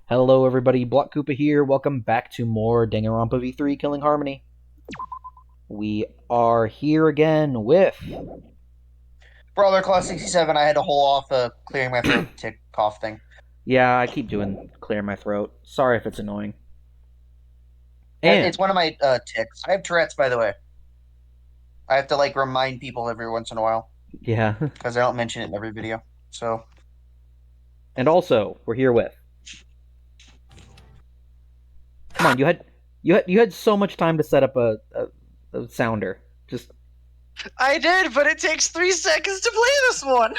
Hello everybody, Block Koopa here. Welcome back to more Danganronpa V3 Killing Harmony. We are here again with... Brawler Class 67, I had to hold off clearing my throat tick cough thing. Yeah, I keep doing clear my throat. Sorry if it's annoying. And It's one of my ticks. I have Tourette's, by the way. I have to, remind people every once in a while. yeah. Because I don't mention it in every video. So... And also, we're here with... Come on, you had so much time to set up a sounder. Just... I did, but it takes 3 seconds to play this one!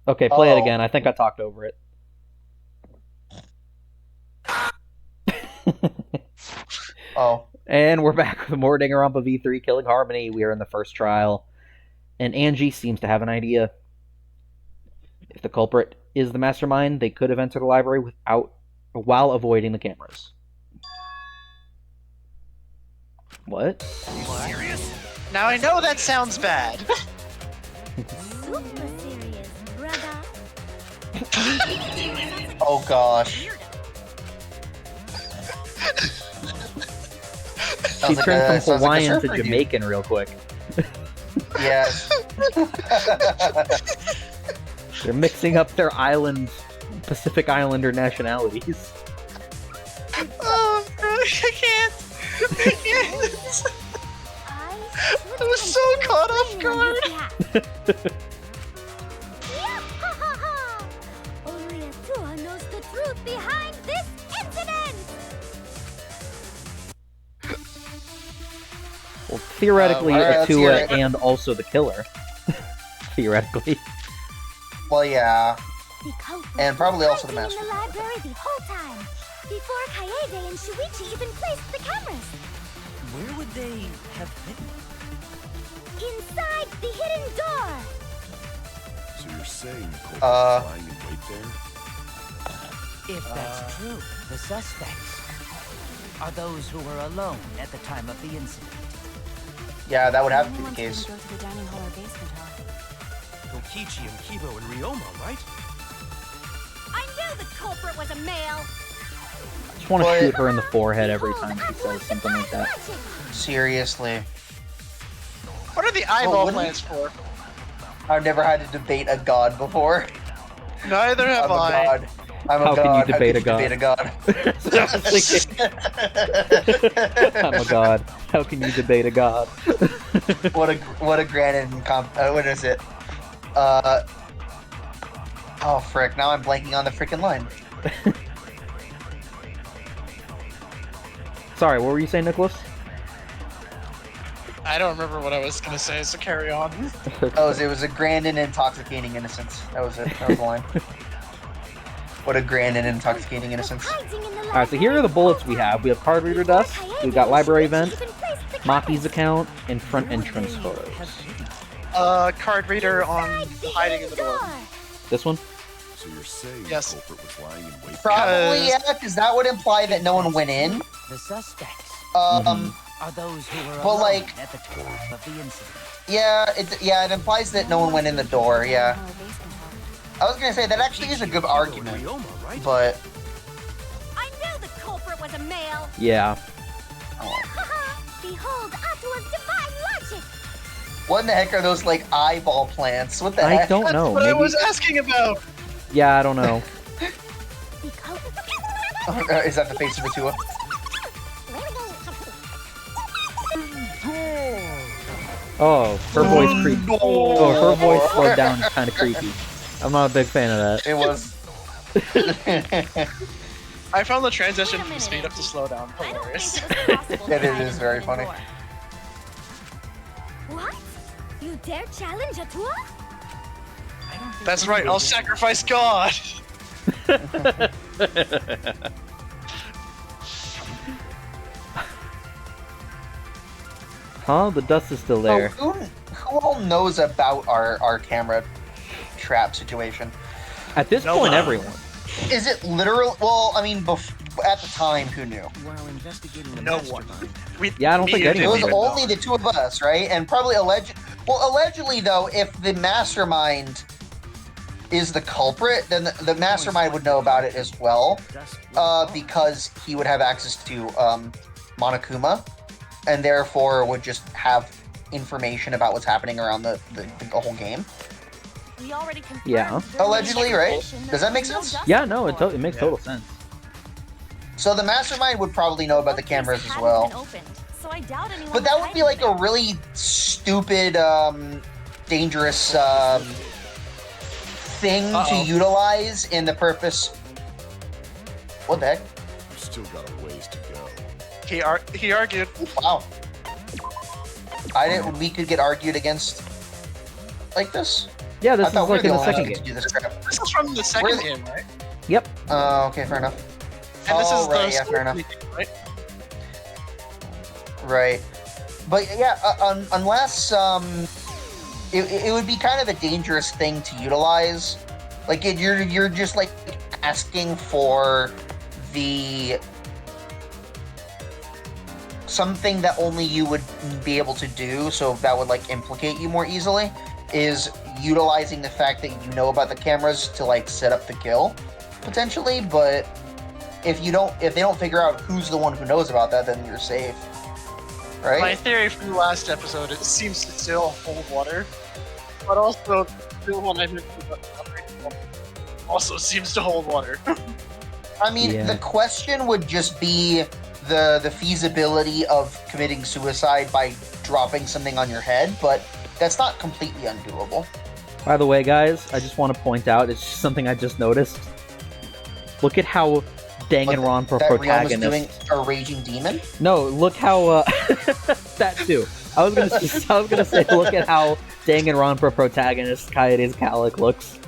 Okay, play it again. I think I talked over it. Oh. And we're back with more Danganronpa V3 Killing Harmony. We are in the first trial. And Angie seems to have an idea. If the culprit is the mastermind, they could have entered the library while avoiding the cameras. What? Are you serious? Now I know that sounds bad. Super serious, brother. Oh gosh. She turned from Hawaiian to Jamaican real quick. Yes. They're mixing up their Pacific Islander nationalities. Oh, I can't. I can't. I was so caught off guard. Only Atua knows the truth behind this incident. Well, theoretically, Atua and also the killer. Theoretically. Well, yeah. The culprit And probably was also the hiding in master. the library the whole time, before Kaede and Shuichi even placed the cameras. Where would they have hidden? Inside the hidden door. So you're saying the culprit was lying in wait there? If that's true, the suspects are those who were alone at the time of the incident. Yeah, that would have to be the case. Go to the dining hall or basement hall. Kokichi and Kibo and Ryoma, right? I knew the culprit was a male. I just want to shoot her in the forehead every time she says something like that. Seriously. What are the eyeball what do plants for? I've never had to debate a god before. Neither have I'm a I. god. I'm a How god. can you debate a How can you god? debate a god? I'm a god. How can you debate a god? What a granted what is it? Oh frick! Now I'm blanking on the freaking line. Sorry, what were you saying, Nicholas? I don't remember what I was gonna say, so carry on. Oh, it was a grand and intoxicating innocence. That was it. That was the line. What a grand and intoxicating innocence. Alright, so here are the bullets we have. We have card reader dust, we've got library event, Maki's account, and front entrance photos. Card reader on hiding in the door. This one? So you're saying Yes. the culprit was lying in wait there? Probably, yeah, because that would imply that no one went in. The suspects Um, are those who were Well, alone like- at the time of the incident. yeah, it implies that no one went in the door. Yeah, I was gonna say that actually is a good argument, Ryoma, right? but I knew the culprit was a male. Yeah. Behold Atua's divine logic. what in the heck are those eyeball plants? What the I heck? don't That's know. what I Maybe. was asking about. Yeah, I don't know. The culprit. Is that the face of Atua? Oh, her voice creepy. Oh, her voice slowed down is kind of creepy. I'm not a big fan of that. It was. I found the transition from speed up to slow down hilarious. It is very funny. What? You dare challenge Atua? That's right, I'll sacrifice God! Huh? The dust is still So there. who all knows about our camera trap situation? At this point, everyone. Is it literal? Well, I mean, at the time, who knew? While investigating the No one. mastermind, Yeah, I don't think It anyone was even only the two of us, right? And probably allegedly, though, if the mastermind is the culprit, then the mastermind would know about it as well, because he would have access to Monokuma, and therefore would just have information about what's happening around the whole game. We already confirmed Yeah. during Allegedly, the right? investigation Does that make there was sense? justice Yeah, no, it, for it makes total sense. So the mastermind would probably know about the cameras as Hadn't well. been opened, so I doubt anyone But that was would be hiding like a there. really stupid, dangerous thing to utilize in the purpose. What the heck? You've still got a ways to go. He argued. Wow. I didn't. We could get argued against like this. Yeah, this I is thought we like were in the the only second ones who game. get to do this crap. This is from the second Really? game, right? Yep. Okay, fair enough. And this is right, the yeah, fair enough. thing, right? Right. But yeah, unless it would be kind of a dangerous thing to utilize. Like you're just like asking for the something that only you would be able to do, so that would like implicate you more easily, is utilizing the fact that you know about the cameras to like set up the kill, potentially. But if they don't figure out who's the one who knows about that, then you're safe, right? My theory from the last episode, it seems to still hold water, but also the one I mentioned about also seems to hold water. I mean, Yeah. the question would just be the feasibility of committing suicide by dropping something on your head, but that's not completely undoable. By the way, guys, I just want to point out, it's just something I just noticed. Look at how Danganronpa That Ryoma's protagonist... doing a raging demon? No, look how, that too. I was gonna say, look at how Danganronpa protagonist Kaede's Calic looks.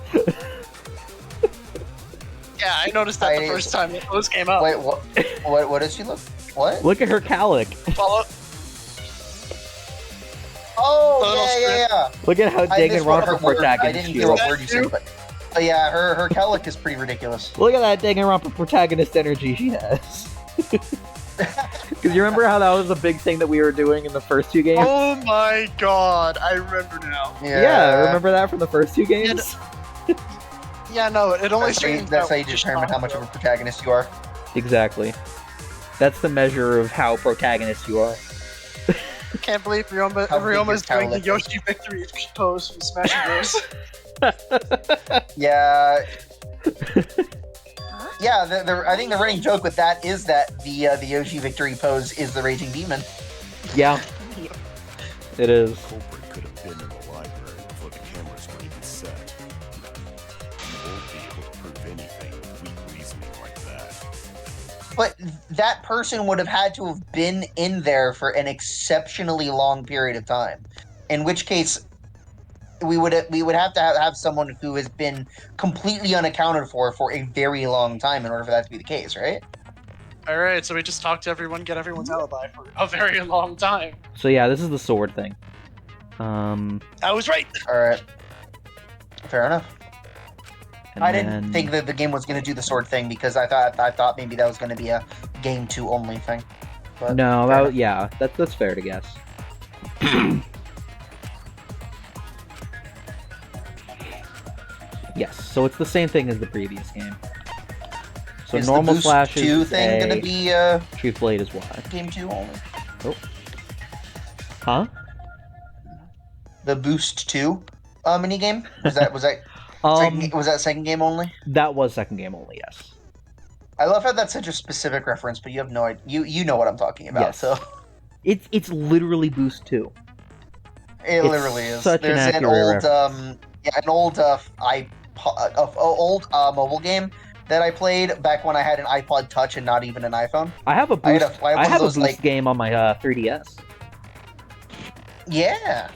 Yeah, I noticed that the first time the post came out. Wait, what does she look? What? Look at her Calic. Follow. Oh, yeah. Look at how I missed what her Danganronpa word- I protagonist didn't she hear what looks. word you said, but yeah, her Calic is pretty ridiculous. Look at that Danganronpa protagonist energy she has. Because you remember how that was a big thing that we were doing in the first two games? Oh my god, I remember now. Yeah, remember that from the first two games? Yeah, no, it only That's how you determine how much of a protagonist you are. Exactly. That's the measure of how protagonist you are. Can't believe Ryoma's doing the Yoshi victory pose from Smash Bros. Yeah. Yeah, I think the running joke with that is that the Yoshi victory pose is the raging demon. Yeah. It is. The culprit could have been in the library before the cameras were even set. You won't be able to prove anything with weak reasoning like that. But that person would have had to have been in there for an exceptionally long period of time. In which case, we would have to have someone who has been completely unaccounted for a very long time in order for that to be the case, right? Alright, so we just talk to everyone, get everyone's alibi for a very long time. So yeah, this is the sword thing. I was right! Alright. Fair enough. And I then- didn't think that the game was going to do the sword thing because I thought maybe that was going to be a game 2 only thing. But No, fair that, yeah, that's fair to guess. Yes, so it's the same thing as the previous game. So is normal the Boost slashes 2 is thing going A, to be Truth Blade is Y. game 2 only? Huh? The Boost 2 minigame? Was that was that second game only? That was second game only, yes. I love how that's such a specific reference, but you have no idea. You know what I'm talking about, Yes. so It's literally Boost 2. it It's literally is. such an There's an accurate old mobile game that I played back when I had an iPod Touch and not even an iPhone. I have a I had Boost, one I of have a those, Boost like- game on my 3DS. Yeah.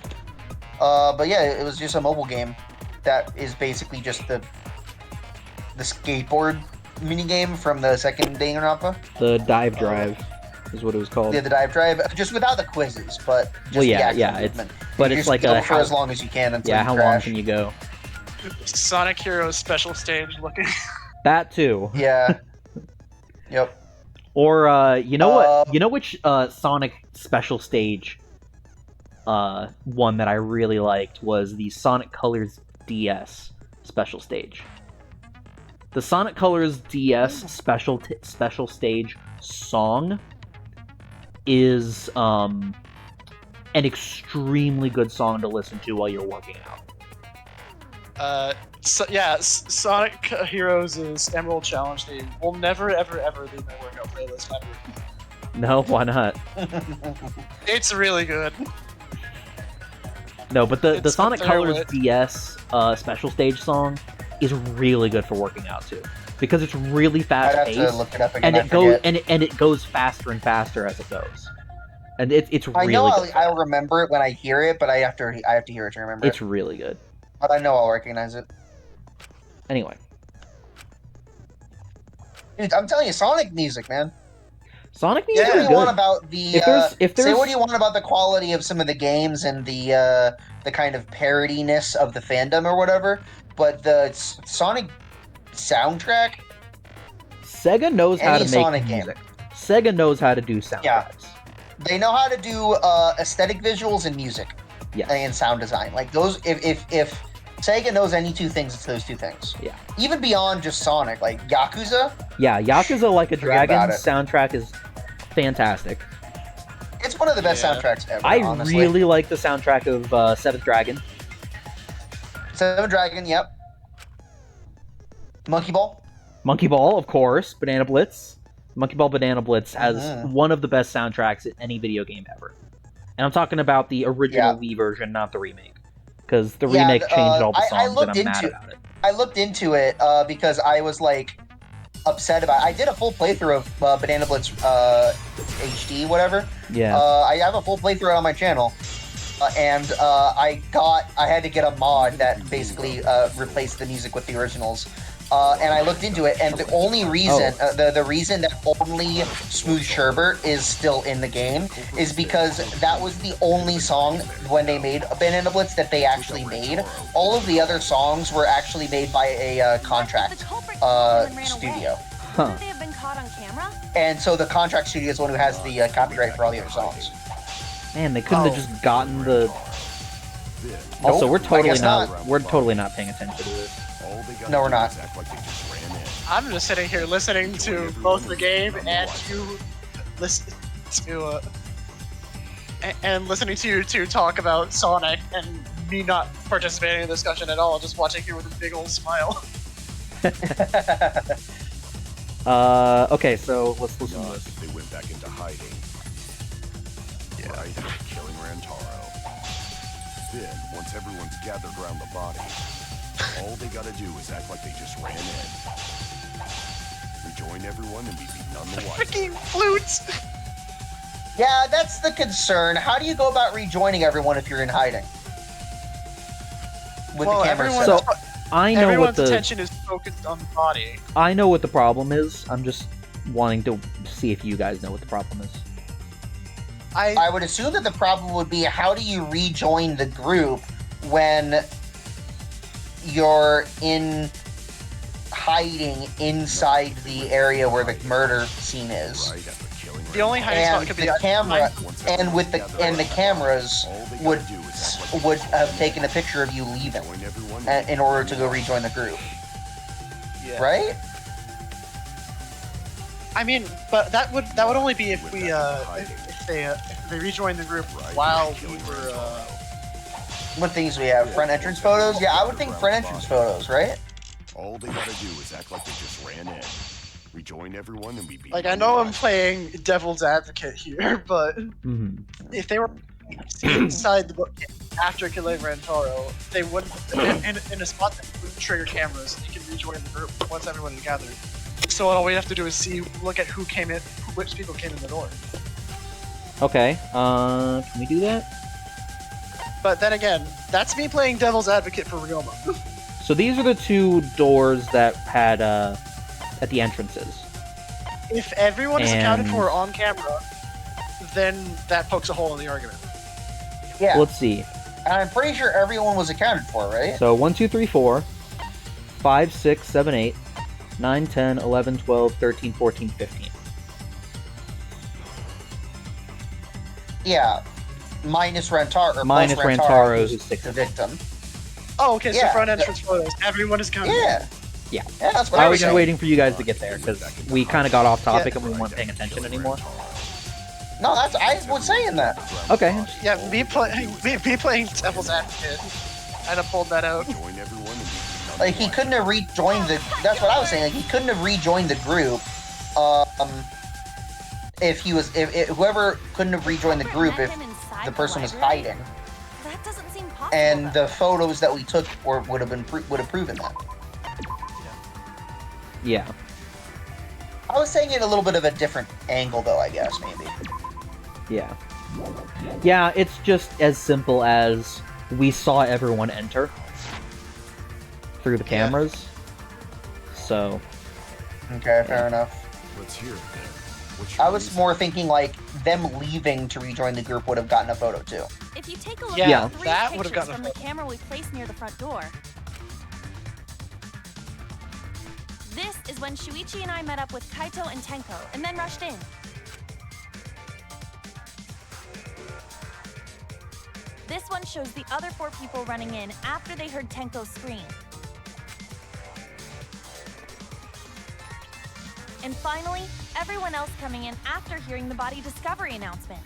But yeah, it was just a mobile game that is basically just the skateboard minigame from the second Danganronpa. The Dive Drive is what it was called. Yeah, the dive drive, just without the quizzes, but just Well, yeah, the actual yeah, it's- movement. but You it's just like go a for as long as you can until Yeah, you how crash. long can you go? Sonic Heroes special stage looking. That too. Yeah. Yep. Or you know what? You know which Sonic special stage one that I really liked was the Sonic Colors DS. special stage. The Sonic Colors DS special stage song is an extremely good song to listen to while you're working out. Sonic Heroes' Emerald Challenge theme will never, ever, ever leave my workout playlist ever. No, why not? It's really good. No, but the It's Sonic up there Colors with- DS special stage song is really good for working out too, because it's really I'd fast have paced, to look it up again. and I it goes forget. and it goes faster and faster as it goes, and it's I really know good. I'll remember it when I hear it, but I have to hear it to remember It's it. really good. But I know I'll recognize it. Anyway, Dude, I'm telling you, Sonic music, man. Sonic music Say what is you want good. about the If say there's what you want about the quality of some of the games and the kind of parodiness of the fandom or whatever, but the Sonic soundtrack, Sega knows how any to make Sonic game. music. Sega knows how to do soundtracks. they know how to do aesthetic visuals and music Yes. and sound design. Like those, if Sega knows any two things, it's those two things. Yeah. Even beyond just Sonic, like Yakuza, Yeah, Yakuza Like a Forget Dragon about it. soundtrack is fantastic. it's one of the best Yeah. soundtracks ever. I honestly. really like the soundtrack of Seventh Dragon. Seven Dragon, yep. Monkey Ball. Monkey Ball, of course. Banana Blitz. Monkey Ball Banana Blitz has Mhm. one of the best soundtracks in any video game ever. And I'm talking about the original Yeah. Wii version, not the remake. Because the Yeah, remake changed all the I songs, looked and I'm mad into- about it. I looked into it because I was like upset about. I did a full playthrough of Banana Blitz HD, whatever. Yeah. I have a full playthrough on my channel, and I had to get a mod that basically replaced the music with the originals. And I looked into it, and the only reason, the reason that only Smooth Sherbert is still in the game is because that was the only song when they made Banana Blitz that they actually made. All of the other songs were actually made by a contract studio. Huh. They have been caught on camera? And so the contract studio is the one who has the copyright for all the other songs. Man, they couldn't have Oh. just gotten the... Also, Nope, we're I totally guess not. We're totally not paying attention to this. No, we're not. I'm just sitting here listening to both the game and you listen to and listening to you two talk about Sonic and me not participating in the discussion at all, just watching here with a big old smile. Okay, so let's listen to Not this. if they went back into hiding. Right after killing Rantaro. Then, once everyone's gathered around the body, all they gotta do is act like they just ran in. Rejoin everyone and be none the wiser. Freaking flutes! Yeah, that's the concern. How do you go about rejoining everyone if you're in hiding? With Well, the camera everyone's, set So- up. I know what everyone's the attention is focused on the body. I know what the problem is. I'm just wanting to see if you guys know what the problem is. I would assume that the problem would be how do you rejoin the group when you're in hiding inside the area where the murder scene is. Right after killing The only hiding spot And could be the camera Once and with everyone's the gathered and the around cameras all they gotta would do is act like would they just have ran taken in. a picture of you leaving Join everyone in order to go rejoin the group, Yeah. right? I mean, but that would only be if we if they rejoined the group while we were What things we have? Front entrance photos? Yeah, I would think front entrance photos, right? All they gotta do is act like they just ran in. Rejoin everyone and be like, I know I'm playing devil's advocate here, but Mm-hmm. if they were inside the book after killing Rantaro, they wouldn't in a spot that wouldn't trigger cameras. They can rejoin the group once everyone is gathered. So all we have to do is look at who came in, which people came in the door. Okay. Can we do that? But then again, that's me playing devil's advocate for Ryoma. So these are the two doors that had at the entrances. If everyone is accounted And- for on camera, then that pokes a hole in the argument. Yeah. Let's see. And I'm pretty sure everyone was accounted for, right? So 1, 2, 3, 4, 5, 6, 7, 8, 9, 10, 11, 12, 13, 14, 15. Yeah. Minus Rantaro. Or Minus plus Rantaro, who's who's 6. the victim. Oh, okay, so Yeah. front entrance photos. Everyone is coming. Yeah. Yeah. Yeah, that's what I I was was just saying. waiting for you guys to get there because we kind of got off topic and we weren't paying attention anymore. No, I was saying that. Okay. Yeah, me playing devil's advocate. I'd have pulled that out. Join everyone and become Like, he couldn't have rejoined the... That's what I was saying. Like, he couldn't have rejoined the group, if he was... If whoever couldn't have rejoined the group if the person was hiding. That doesn't seem possible. And the photos that we took would have proven that. Yeah. I was saying it a little bit of a different angle, though, I guess, maybe. Yeah. Yeah, it's just as simple as we saw everyone enter through the cameras. So, Okay, fair enough. Let's hear it then. What's your I was reason? more thinking, like, them leaving to rejoin the group would have gotten a photo, too. If you take a look Yeah, at three that would've pictures gotten a from the photo. camera we placed near the front door. This is when Shuichi and I met up with Kaito and Tenko, and then rushed in. This one shows the other 4 people running in after they heard Tenko scream. And finally, everyone else coming in after hearing the body discovery announcement.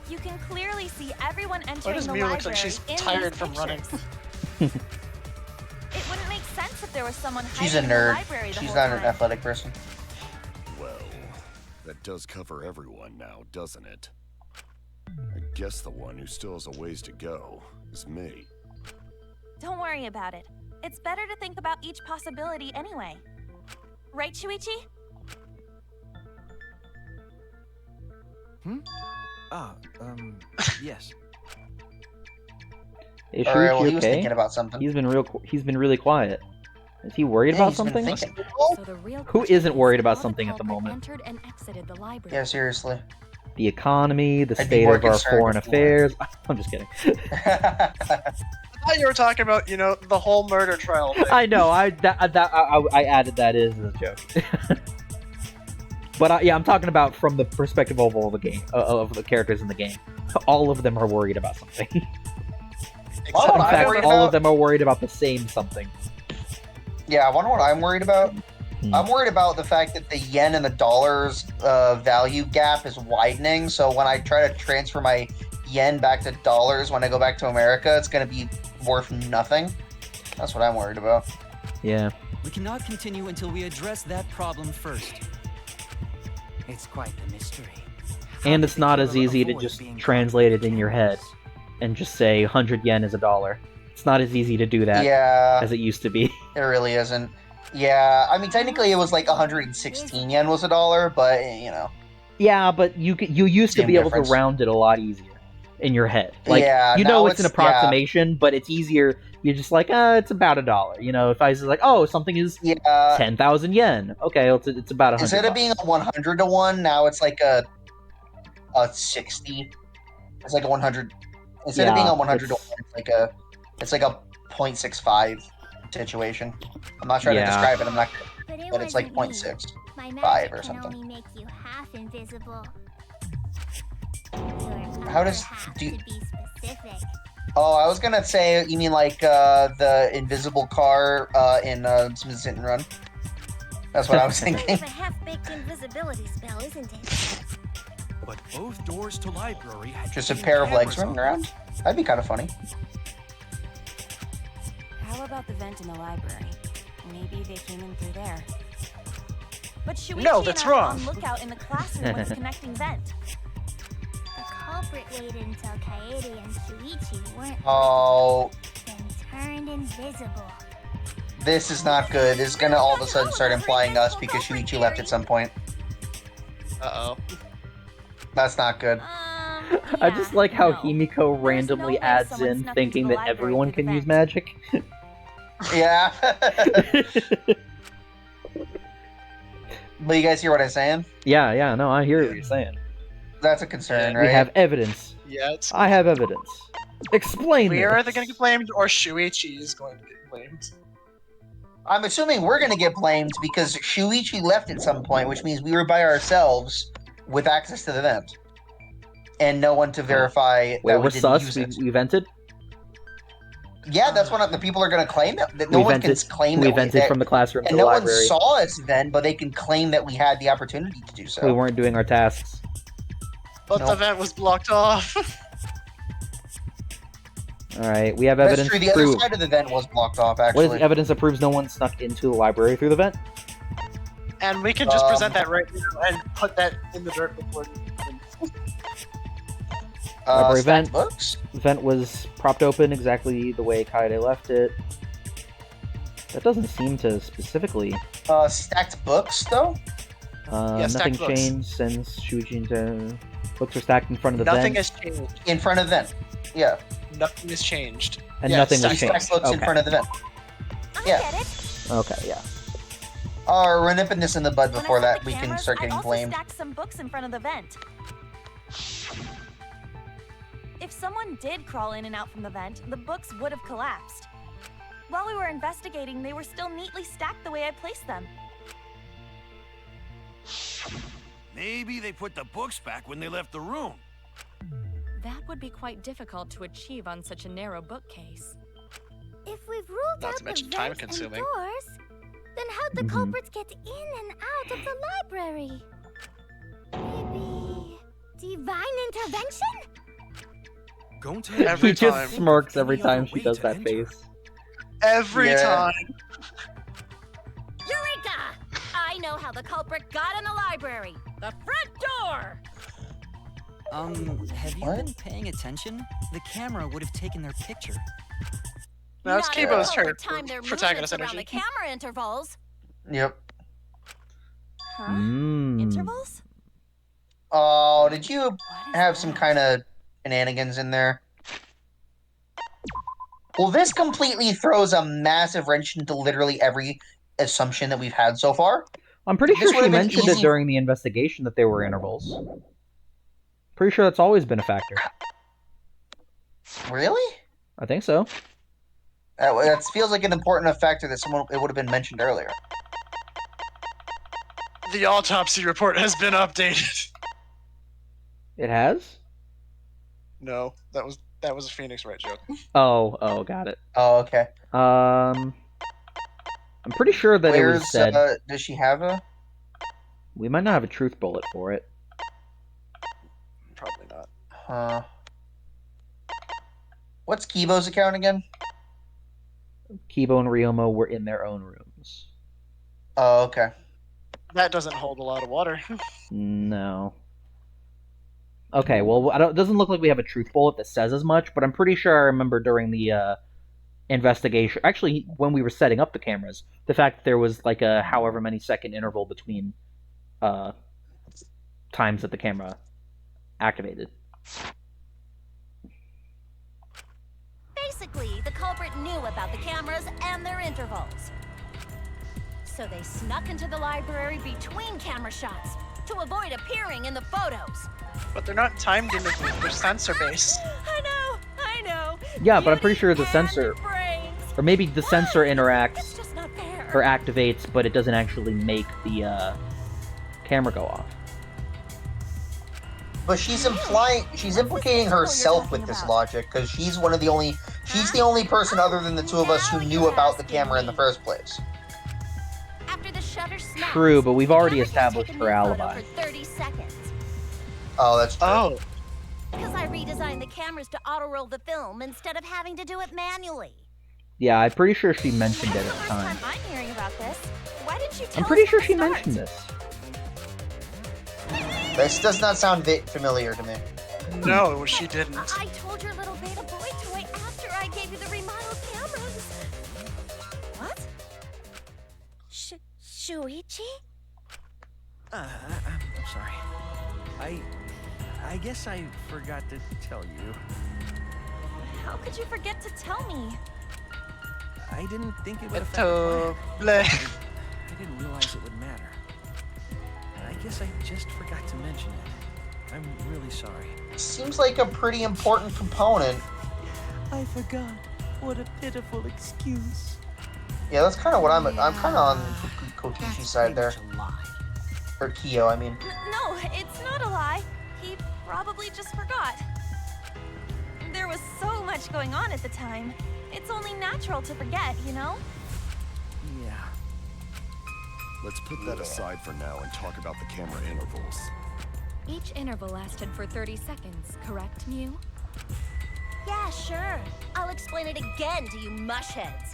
You can clearly see everyone entering does the Mia library look like she's in tired these from running? pictures. It wouldn't make sense if there was someone She's a hiding in the nerd. library the She's whole not an time. athletic person. Well, that does cover everyone now, doesn't it? I guess the one who still has a ways to go is me. Don't worry about it. It's better to think about each possibility anyway. Right, Shuichi? Yes. is Alright, well, Shuichi he was okay? thinking about something. He's been really quiet. Is he worried Yeah, about he's been something? thinking. So the real Who question isn't is, worried about how the something at the culprit moment? entered and exited the library. Yeah, seriously. The economy, the I'd be state more of our concerned foreign if you were. affairs. I'm just kidding. I thought you were talking about, the whole murder trial thing. I know. I added that as a joke. But yeah, I'm talking about from the perspective of all the game of the characters in the game. All of them are worried about something. In Well, Except I'm fact, worried all about- of them are worried about the same something. Yeah, I wonder what I'm worried about. Hmm. I'm worried about the fact that the yen and the dollar's value gap is widening. So when I try to transfer my yen back to dollars when I go back to America, it's going to be worth nothing. That's what I'm worried about. Yeah. We cannot continue until we address that problem first. It's quite the mystery. And it's not as easy to just translate it in your head and just say 100 yen is $1. It's not as easy to do that Yeah, as it used to be. it really isn't. Yeah, I mean, technically it was like 116 yen was $1, but, Yeah, but you used to Same be able difference. to round it a lot easier in your head. Like, Yeah, you know now it's an it's- approximation, but it's easier. You're just like, it's about $1. If I was like, oh, something is Yeah, 10,000 yen. Okay, it's about 100. instead of being a 100 to 1, now it's like a 60. It's like a 100. Instead of being Yeah, a 100 to 1, it's like a 0.65 situation. I'm not trying Yeah. to describe it. I'm not, But but it's like wasn't me. 0.6. My 5 magic or can something. only make you half invisible. How does- do you- To be specific. Oh, I was gonna say, you mean like the invisible car in Smith Sit and Run? That's what I was Kind thinking. of a half-baked invisibility spell, isn't it? But both doors to library had Just a hidden pair of legs cameras running on them. around. That'd be kind of funny. How about the vent in the library? Maybe they came in through there. But Shuichi No, that's and I were wrong. on lookout in the classroom with the connecting vent. The culprit waited until Kaede and Shuichi weren't Oh, then turned invisible. this is not good. This is gonna all of a sudden start implying us because Shuichi left at some point. Uh-oh. That's not good. I just like how no. Himiko randomly no way adds someone in snuck thinking into the that library everyone through can the use vent. magic. Yeah. But you guys hear what I'm saying? Yeah, no, I hear what you're saying. That's a concern, Yeah, right? We have evidence. Yeah, it's... I have evidence. Explain We this. are either going to get blamed or Shuichi is going to get blamed. I'm assuming we're gonna get blamed because Shuichi left at some point, which means we were by ourselves with access to the vent. and no one to verify Wait, that we're we didn't sus. use We, it. we vented. Yeah, that's what the people are going to claim. That no we one vented. can claim We that vented that, from the classroom to and the no one library. saw us then, but they can claim that we had the opportunity to do so. We weren't doing our tasks. But the Nope. vent was blocked off. All right, we have That's evidence true. to The other prove. side of the vent was blocked off. What Actually, is evidence that proves no one snuck into the library through the vent? And we can just present that right now and put that in the dirt before. Library stacked vent. books. The vent was propped open exactly the way Kaede left it. That doesn't seem to specifically. Stacked books, though. Yeah, Nothing stacked books. changed since Shujin. Books are stacked in front of the Nothing vent, has changed. In front of the vent. Yeah. Nothing has changed. and Yeah, nothing was stacked changed. books in Okay. front of the vent. I Yeah. get it. Okay, yeah. We're nipping this in the bud When I before set that the we can cameras, start I getting also blamed. stacked some books in front of the vent. If someone did crawl in and out from the vent, the books would have collapsed. While we were investigating, they were still neatly stacked the way I placed them. Maybe they put the books back when they left the room. That would be quite difficult to achieve on such a narrow bookcase. If we've ruled Not out to the mention vents time-consuming. and doors, then how'd the Mhm. culprits get in and out of the library? Maybe divine intervention? Go to Every He just time. smirks every Any other time she way does to that enter? face. Every Yeah. time. Eureka! I know how the culprit got in the library. The front door! Have you What? been paying attention? The camera would have taken their picture. Now it's Not Kibo's all the turn. time their Protagonist movements around energy. the camera intervals. Yep. Huh? Mm. Intervals? Oh, did you What is have some that? kind of shenanigans in there? Well, this completely throws a massive wrench into literally every assumption that we've had so far. I'm pretty This sure she would've been mentioned it easy. during the investigation that there were intervals. Pretty sure that's always been a factor. Really? I think so. That feels like an important enough factor that it would have been mentioned earlier. The autopsy report has been updated. It has? No, that was a Phoenix Wright joke. Oh, got it. Oh, okay. I'm pretty sure that it was Where's said. does she have a? We might not have a truth bullet for it. Probably not. What's Kibo's account again? Kibo and Ryomo were in their own rooms. Oh, okay. That doesn't hold a lot of water. No. Okay, well, it doesn't look like we have a truth bullet that says as much, but I'm pretty sure I remember during the investigation, actually, when we were setting up the cameras, the fact that there was like a however many second interval between times that the camera activated. Basically, the culprit knew about the cameras and their intervals. So they snuck into the library between camera shots to avoid appearing in the photos. But they're not timed in they're sensor based. I know. Yeah, but I'm pretty sure the Beauty sensor, and brains. or maybe the sensor It's interacts just not fair. or activates, but it doesn't actually make the camera go off. But she's implicating herself with this logic because she's the only person other than the two of us who knew about the camera in the first place. After the shutter snaps, True, but we've already the camera can established take a her new photo alibi. For 30 seconds. Oh, that's true. Oh, Because I redesigned the cameras to auto-roll the film instead of having to do it manually. Yeah, I'm pretty sure she mentioned it at the First time. time I'm hearing about this. Why didn't you tell I'm us pretty from sure the she start? mentioned this. This does not sound familiar to me. no, she didn't. I told your little beta boy toy after I gave you the remodeled cameras. What? Shuichi? I'm sorry. I guess I forgot to tell you. How could you forget to tell me? I didn't think it would affect Eto, the plan. bleh. I didn't realize it would matter. I guess I just forgot to mention it. I'm really sorry. Seems like a pretty important component. I forgot. What a pitiful excuse. Yeah, that's kind of what I'm kind of on Kotishi's side there. Or Kyo, I mean. No, it's not a lie. He probably just forgot. There was so much going on at the time. It's only natural to forget, you know? Yeah. Let's put that aside for now and talk about the camera intervals. Each interval lasted for 30 seconds, correct, Mew? Yeah, sure. I'll explain it again to you mushheads.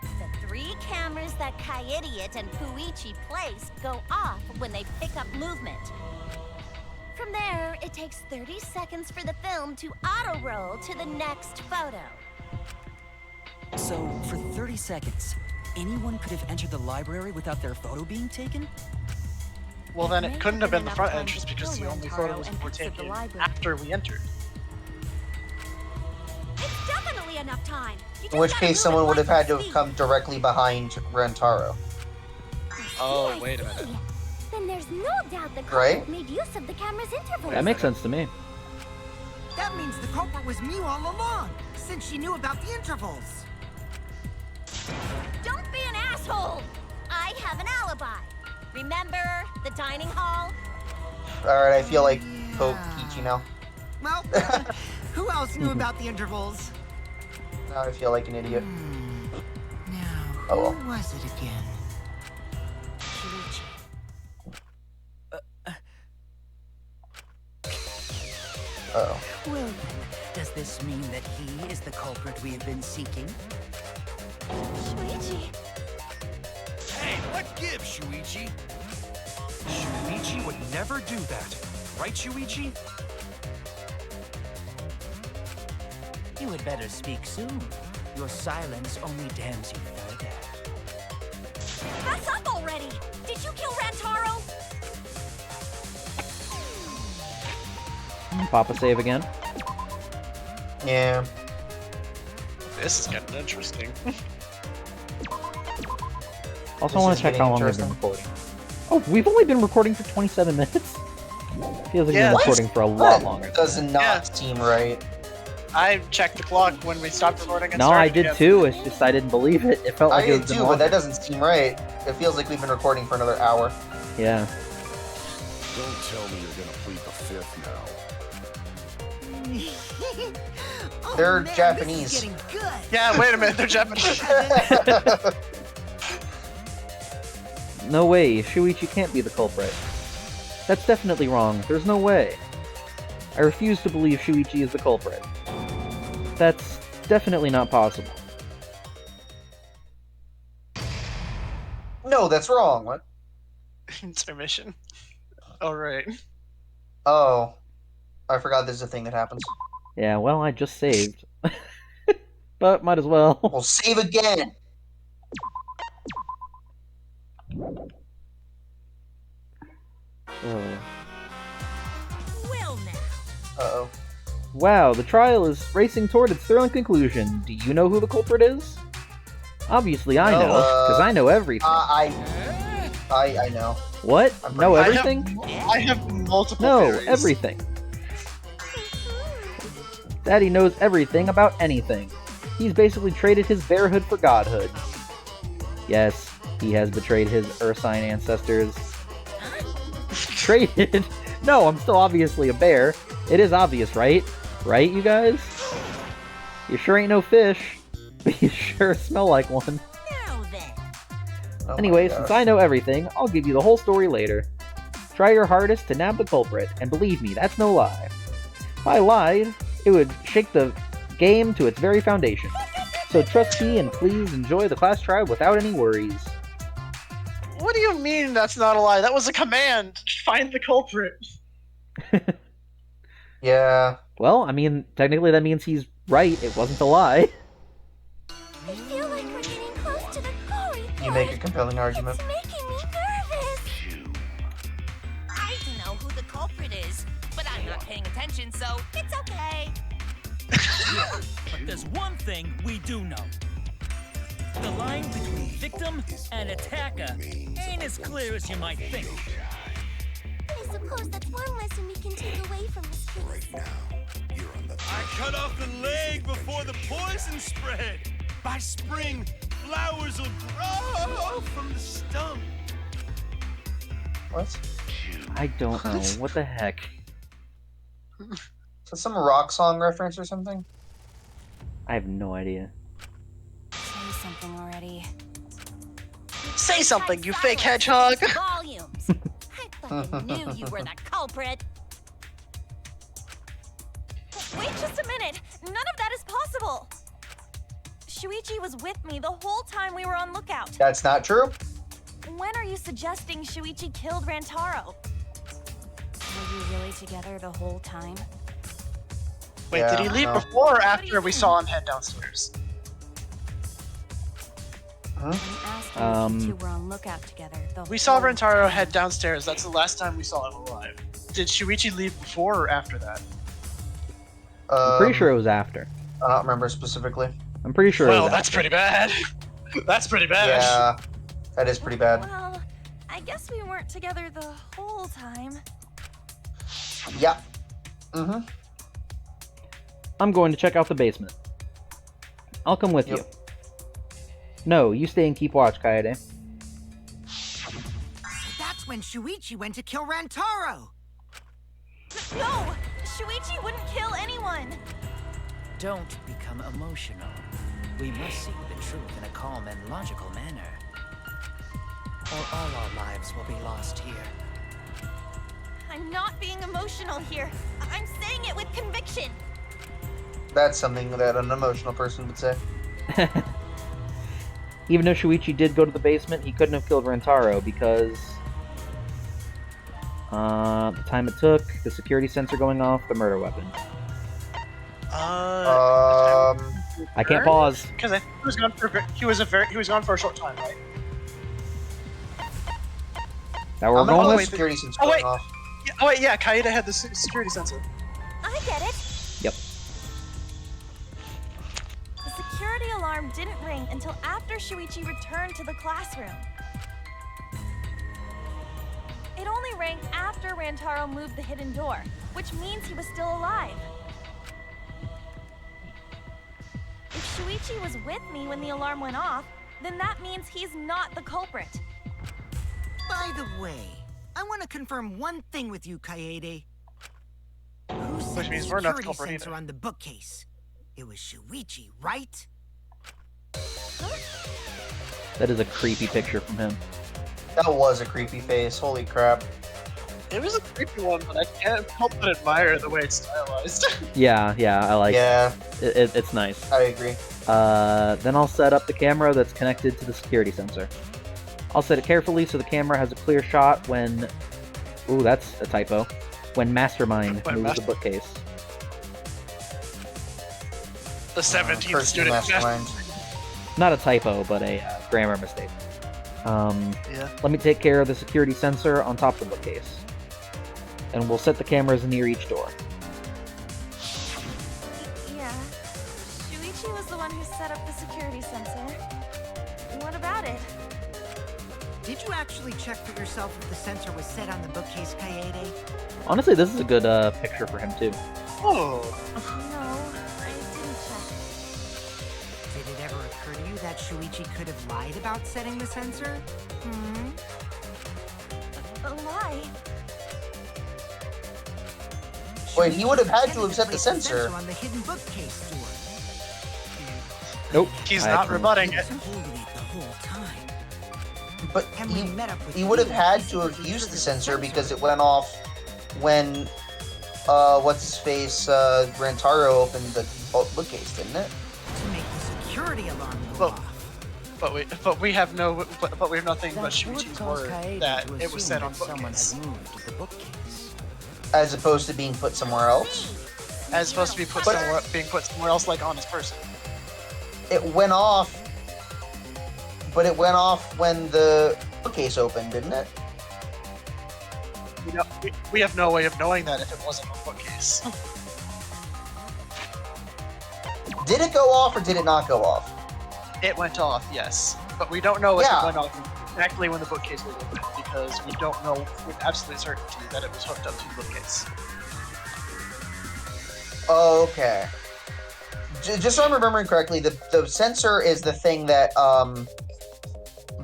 The 3 cameras that Kaidiot and Puichi place go off when they pick up movement. From there, it takes 30 seconds for the film to auto-roll to the next photo. So, for 30 seconds, anyone could have entered the library without their photo being taken? Well, then it may couldn't have been the enough front time to entrance because kill the only Rentaro photos and were exit the taken library. after we entered. It's definitely enough time. You In just which gotta case, move someone at would have had to have lightning come directly behind Rentaro. speed. Oh, I wait a see. minute. Then there's no doubt the Right? culprit made use of the camera's intervals. That makes sense to me. That means the culprit was Mew all along, since she knew about the intervals. Don't be an asshole! I have an alibi. Remember the dining hall? Alright, I feel like Pope Peachy now. Well, who else knew about the intervals? Now I feel like an idiot. Now, Oh well. who was it again? Uh-oh. Well, then, does this mean that he is the culprit we have been seeking? Shuichi. Hey, what gives, Shuichi? Shuichi would never do that. Right, Shuichi? You had better speak soon. Your silence only damns you further. Fess up already! Did you kill Rantaro? Papa save again. Yeah. This is getting interesting. Also, This I want is to check how long getting we've been recording. Oh, we've only been recording for 27 minutes? Feels like Yeah. we've been recording for a lot That longer. does not Yeah. seem right. I checked the clock when we stopped recording and No, started I did again. too. It's just I didn't believe it. It felt I like it did was too, been but longer. that doesn't seem right. It feels like we've been recording for another hour. Yeah. Don't tell me you're gonna plead the 5th now. Oh, They're man, Japanese. This is getting good. Yeah, wait a minute, they're Japanese. No way. Shuichi can't be the culprit. That's definitely wrong. There's no way. I refuse to believe Shuichi is the culprit. That's definitely not possible. No, that's wrong. What? Intermission. Alright. Oh. I forgot there's a thing that happens. Yeah, well, I just saved. But might as well. We'll save again! Oh. Will now. Uh-oh. Wow, the trial is racing toward its thrilling conclusion. Do you know who the culprit is? Obviously I No, know, because I know everything. I know. What? I'm Know pretty- everything? I have multiple No, theories. everything. Daddy knows everything about anything. He's basically traded his bearhood for godhood. Yes, he has betrayed his Ursine ancestors. Traded? No, I'm still obviously a bear. It is obvious, right? Right, you guys? You sure ain't no fish, but you sure smell like one. Now then. Oh my Anyway, gosh. since I know everything, I'll give you the whole story later. Try your hardest to nab the culprit, and believe me, that's no lie. If I lied, it would shake the game to its very foundation. So trust me and please enjoy the class tribe without any worries. What do you mean that's not a lie? That was a command! Find the culprit! Yeah. Well, I mean, technically that means he's right, it wasn't a lie. I feel like we're getting close to the gory part. You make a compelling argument. It's making me nervous. I know who the culprit is, but I'm not paying attention, so it's okay. But there's one thing we do know. The line between victim and attacker ain't as clear as you might think. I suppose that's one lesson we can take away from this case. I cut off the leg before the poison spread. By spring, flowers will grow from the stump. What? I don't know, what the heck? Is that some rock song reference or something? I have no idea. Say something already. Say something, you fake hedgehog! Volumes. I fucking knew you were the culprit. Wait just a minute. None of that is possible. Shuichi was with me the whole time we were on lookout. That's not true. When are you suggesting Shuichi killed Rantaro? Were you really together the whole time? Wait, Yeah, did he leave no. before or after we saw him head downstairs? Huh? I'm asking if you two were on lookout together the We saw whole Rantaro time. head downstairs. That's the last time we saw him alive. Did Shuichi leave before or after that? I'm pretty sure it was after. I don't remember specifically. I'm pretty sure it Well, was that's after. pretty bad. That's pretty bad. Yeah, that is pretty bad. Well, I guess we weren't together the whole time. Yeah. Mm-hmm. I'm going to check out the basement. I'll come with you. No, you stay and keep watch, Kaede. That's when Shuichi went to kill Rantaro! No! Shuichi wouldn't kill anyone! Don't become emotional. We must seek the truth in a calm and logical manner. Or all our lives will be lost here. I'm not being emotional here. I'm saying it with conviction. That's something that an emotional person would say. Even though Shuichi did go to the basement, he couldn't have killed Rantaro because... the time it took, the security sensor going off, the murder weapon. I can't pause. Because I think he was gone for he was gone for a short time, right? That we're I'm going gonna with? security sensor Oh wait, going off. yeah, Kaede had the security sensor. I get it. Yep. The security alarm didn't ring until after Shuichi returned to the classroom. It only rang after Rantaro moved the hidden door, which means he was still alive. If Shuichi was with me when the alarm went off, then that means he's not the culprit. By the way, I want to confirm one thing with you, Kaede. Who set Which the means we're not the security culprit sensor either. on the bookcase? It was Shuichi, right? That is a creepy picture from him. That was a creepy face. Holy crap. It was a creepy one, but I can't help but admire the way it's stylized. Yeah, I like Yeah, it. It's nice. I agree. Then I'll set up the camera that's connected to the security sensor. I'll set it carefully so the camera has a clear shot when... Ooh, that's a typo. When Mastermind When moves the bookcase. The 17th First student. mastermind. Not a typo, but a grammar mistake. Yeah. Let me take care of the security sensor on top of the bookcase. And we'll set the cameras near each door. Yeah. Shuichi was the one who set up the security sensor. What about it? Did you actually check for yourself if the sensor was set on the bookcase, Kaede? Honestly, this is a good picture for him, too. Oh. No, I didn't check. Did it ever occur to you that Shuichi could have lied about setting the sensor? Hmm? A lie? Wait, he would have had to Shuichi have set the placed sensor. on the hidden bookcase door. Nope. He's I not actually- rebutting it. Holding it the whole time. But And we met up with he would have you had to to have trigger used the the sensor sensor. because it went off when, what's his face, Rantaro opened the bookcase, didn't it? To make the security alarm go Well, off. But we have nothing but That would Shuichi's cause word Kaede that to it was assume set on that someone bookcase, had moved the bookcase. As opposed to being put somewhere else. as opposed to be put But- somewhere else, like on his person. It went off, but it went off when the bookcase opened, didn't it? We have no way of knowing that if it wasn't on bookcase. Did it go off or did it not go off? It went off, yes, but we don't know if Yeah. it went off exactly when the bookcase was open because we don't know with absolute certainty that it was hooked up to the bookcase. Okay. Just so I'm remembering correctly, the sensor is the thing that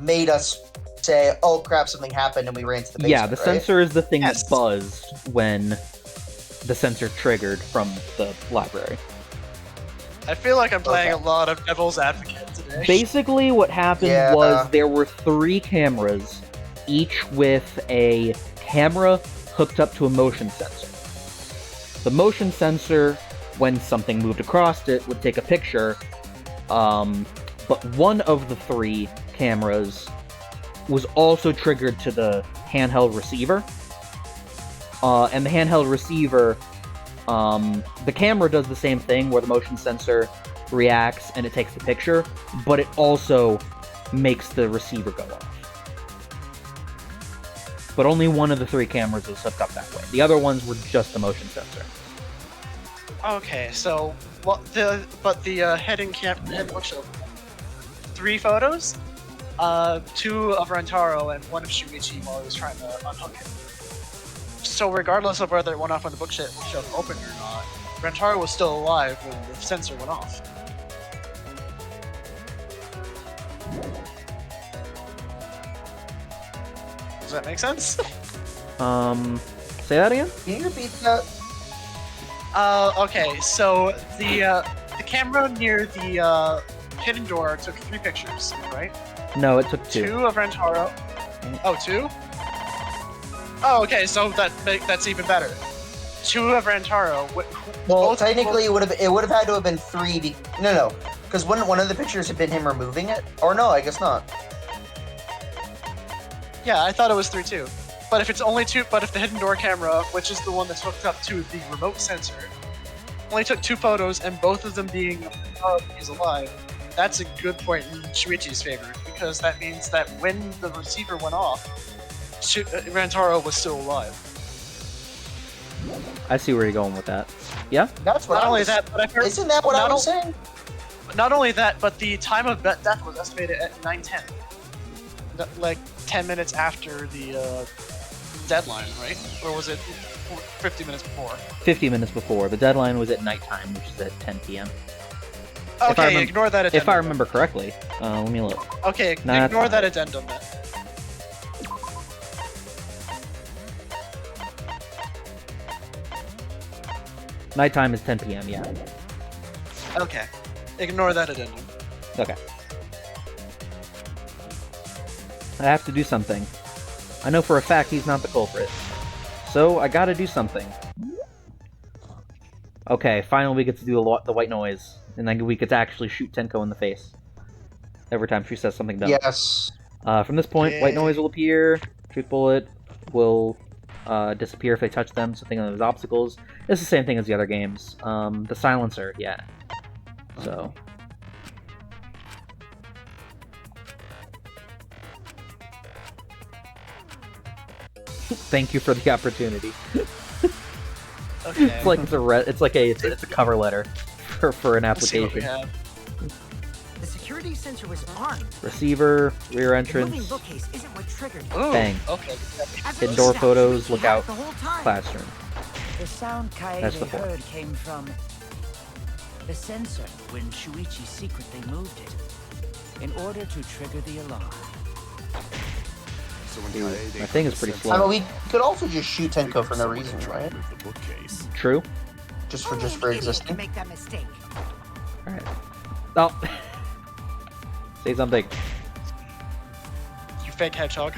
made us say, "Oh crap, something happened," and we ran to the basement. Yeah, the right? sensor is the thing Yes. that buzzed when the sensor triggered from the library. I feel like I'm playing a lot of devil's advocate today. Basically, what happened was there were 3 cameras, each with a camera hooked up to a motion sensor. The motion sensor, when something moved across it, would take a picture, but one of the 3 cameras was also triggered to the handheld receiver. And the handheld receiver, the camera does the same thing where the motion sensor reacts and it takes the picture, but it also makes the receiver go off. But only one of the 3 cameras is hooked up that way. The other ones were just the motion sensor. Okay, so the bookshelf. 3 photos, 2 of Rentaro and 1 of Shuichi while he was trying to unhook him. So regardless of whether it went off when the bookshelf opened or not, Rentaro was still alive when the sensor went off. Does that make sense? Say that again? Can you repeat that? Okay, so the camera near the hidden door took 3 pictures, right? No, it took 2. 2 of Rentaro. Oh, 2? Oh, okay, so that's even better. 2 of Rentaro. Well, technically, it would have had to have been 3. No, because wouldn't one of the pictures have been him removing it? Or no, I guess not. Yeah, I thought it was 3 too. But if it's only 2, but if the hidden door camera, which is the one that's hooked up to the remote sensor, only took 2 photos and both of them being is alive, that's a good point in Shuichi's favor, because that means that when the receiver went off, Rentaro was still alive. I see where you're going with that. Yeah? That's what isn't that what I was saying? Not only that, but the time of death was estimated at 9:10. Like 10 minutes after the deadline, right? Or was it 50 minutes before? 50 minutes before. The deadline was at nighttime, which is at 10 p.m. Okay, ignore that addendum. If I remember correctly. Let me look. Okay, ignore that addendum then. Nighttime is 10 p.m., yeah. Okay. Ignore that addendum. Okay. I have to do something. I know for a fact he's not the culprit. So, I gotta do something. Okay, finally we get to do the white noise. And then we get to actually shoot Tenko in the face. Every time she says something dumb. Yes. From this point, white noise will appear. Truth bullet will disappear if they touch them, so think of those obstacles. It's the same thing as the other games. The silencer, yeah. So. Thank you for the opportunity. Okay. It's like a cover letter for an application. The security sensor was armed. Receiver, rear The entrance. moving bookcase isn't what triggered it. Bang. Okay. Hidden door photos, look out, classroom. The sound That's the Kaede point. heard came from the sensor when Shuichi secretly moved it in order to trigger the alarm. So when Dude, Kaede my thing is got pretty the slow. I mean, we could also just shoot Tenko for no reason, right? move the bookcase. True. Just for Only an idiot can existing. make that mistake. Alright. Oh. Say something. You fake hedgehog.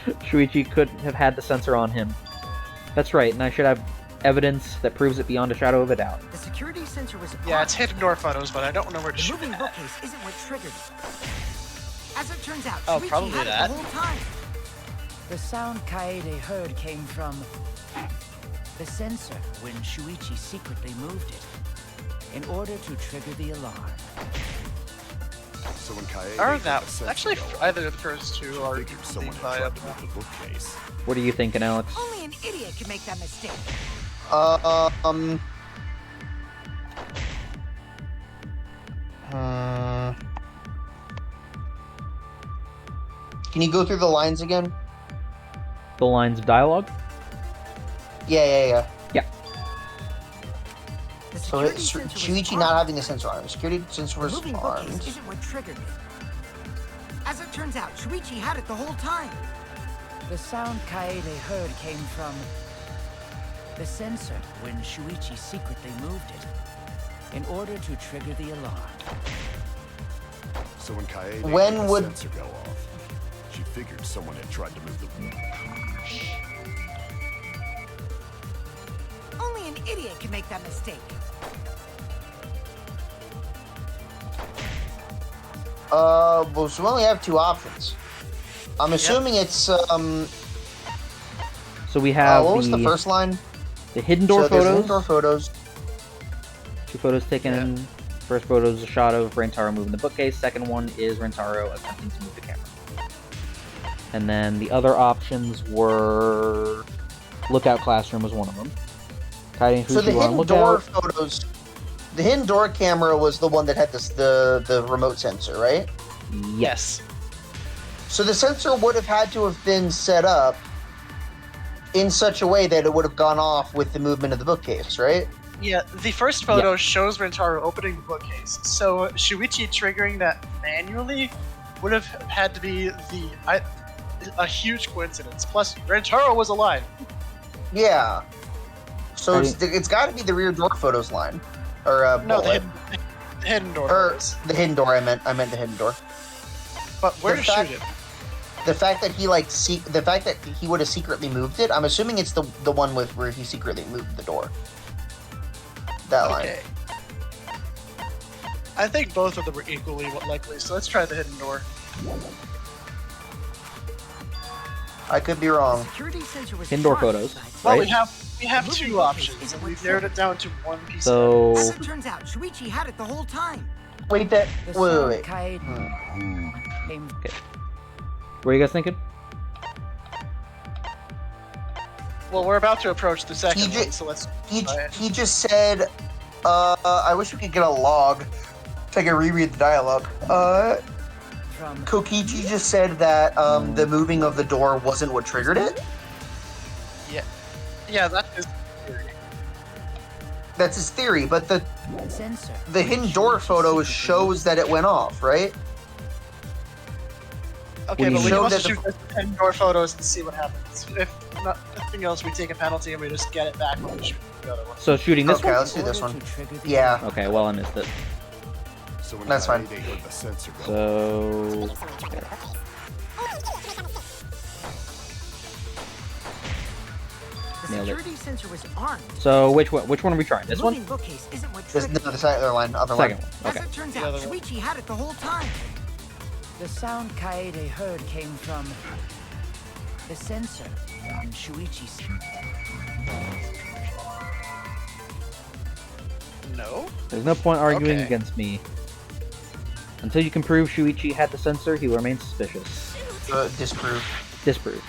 Shuichi could have had the sensor on him. That's right, and I should have evidence that proves it beyond a shadow of a doubt. The security sensor was Yeah, armed. it's hidden door photos, but I don't know where to The shoot moving it at. bookcase isn't what triggered it. As it turns out, Oh, Shuichi probably had that. it the whole time. The sound Kaede heard came from the sensor when Shuichi secretly moved it in order to trigger the alarm. So when Kaede Or got that. the sensor Actually, going, either of the first two are figured someone had viable. tried to move the bookcase. What are you thinking, Alex? Only an idiot can make that mistake. Can you go through the lines again? The lines of dialogue? Yeah. Yeah. The So security it's sensor was Shuichi armed. not having the sensor on him. Security sensor The was moving armed. bookcase isn't what triggered it. As it turns out, Shuichi had it the whole time. The sound Kaede heard came from The sensor when Shuichi secretly moved it in order to trigger the alarm. So when Kaede When made the would- sensor go off, she figured someone had tried to move the... Only an idiot can make that mistake. Well, so we only have two options. I'm assuming it's, So we have what was the first line? the hidden door So there's photos. hidden door photos. Two photos taken. First photo is a shot of Rentaro moving the bookcase. Second one is Rentaro attempting to move the camera. And then the other options were Lookout Classroom was one of them. Kaede and So the Fushi were on hidden door Lookout. photos, the hidden door camera was the one that had the remote sensor, right? Yes. So the sensor would have had to have been set up in such a way that it would have gone off with the movement of the bookcase, right? Yeah, the first photo shows Rentaro opening the bookcase, so Shuichi triggering that manually would have had to be a huge coincidence. Plus, Rentaro was alive. Yeah. So it's got to be the rear door photos line, or No, bullet. the hidden door or photos. the hidden door. I meant the hidden door. But where the to fact- shoot it? The fact that he the fact that he would have secretly moved it. I'm assuming it's the one with where he secretly moved the door. That line. Okay. I think both of them were equally likely, so let's try the hidden door. I could be wrong. Security sensor was Hidden door charged photos, by- Well, right? we have two options, and we've narrowed it down to one piece. So As it turns out, Shuichi had it the whole time. Wait, that. The Wait, sound wait. Kaede came what are you guys thinking? Well, we're about to approach the second He ju- one, so let's. He just said, I wish we could get a log so I can reread the dialogue. from Kokichi just said that the moving of the door wasn't what triggered it. Yeah, that is. That's his theory, but the sensor. hidden door photo shows that it went off, right? Okay, do but you we mean? can also Show that shoot the hidden door photos and see what happens. If nothing else, we take a penalty and we just get it back when we shoot the other one. So shooting this Okay, one? let's do this one. To trigger the Yeah. Okay, well I missed it. So when That's fine. Kaede heard the sensor go So The Nailed it. security sensor was armed. so which one are we trying? This The one? moving bookcase isn't what This, triggered no, the other line, other Second line. one. As Okay. it turns The out, other one. Shuichi had it the whole time. The sound Kaede heard came from the sensor on Shuichi's. No. There's no point arguing Okay. against me. Until you can prove Shuichi had the sensor, he will remain suspicious. Disprove. Disprove.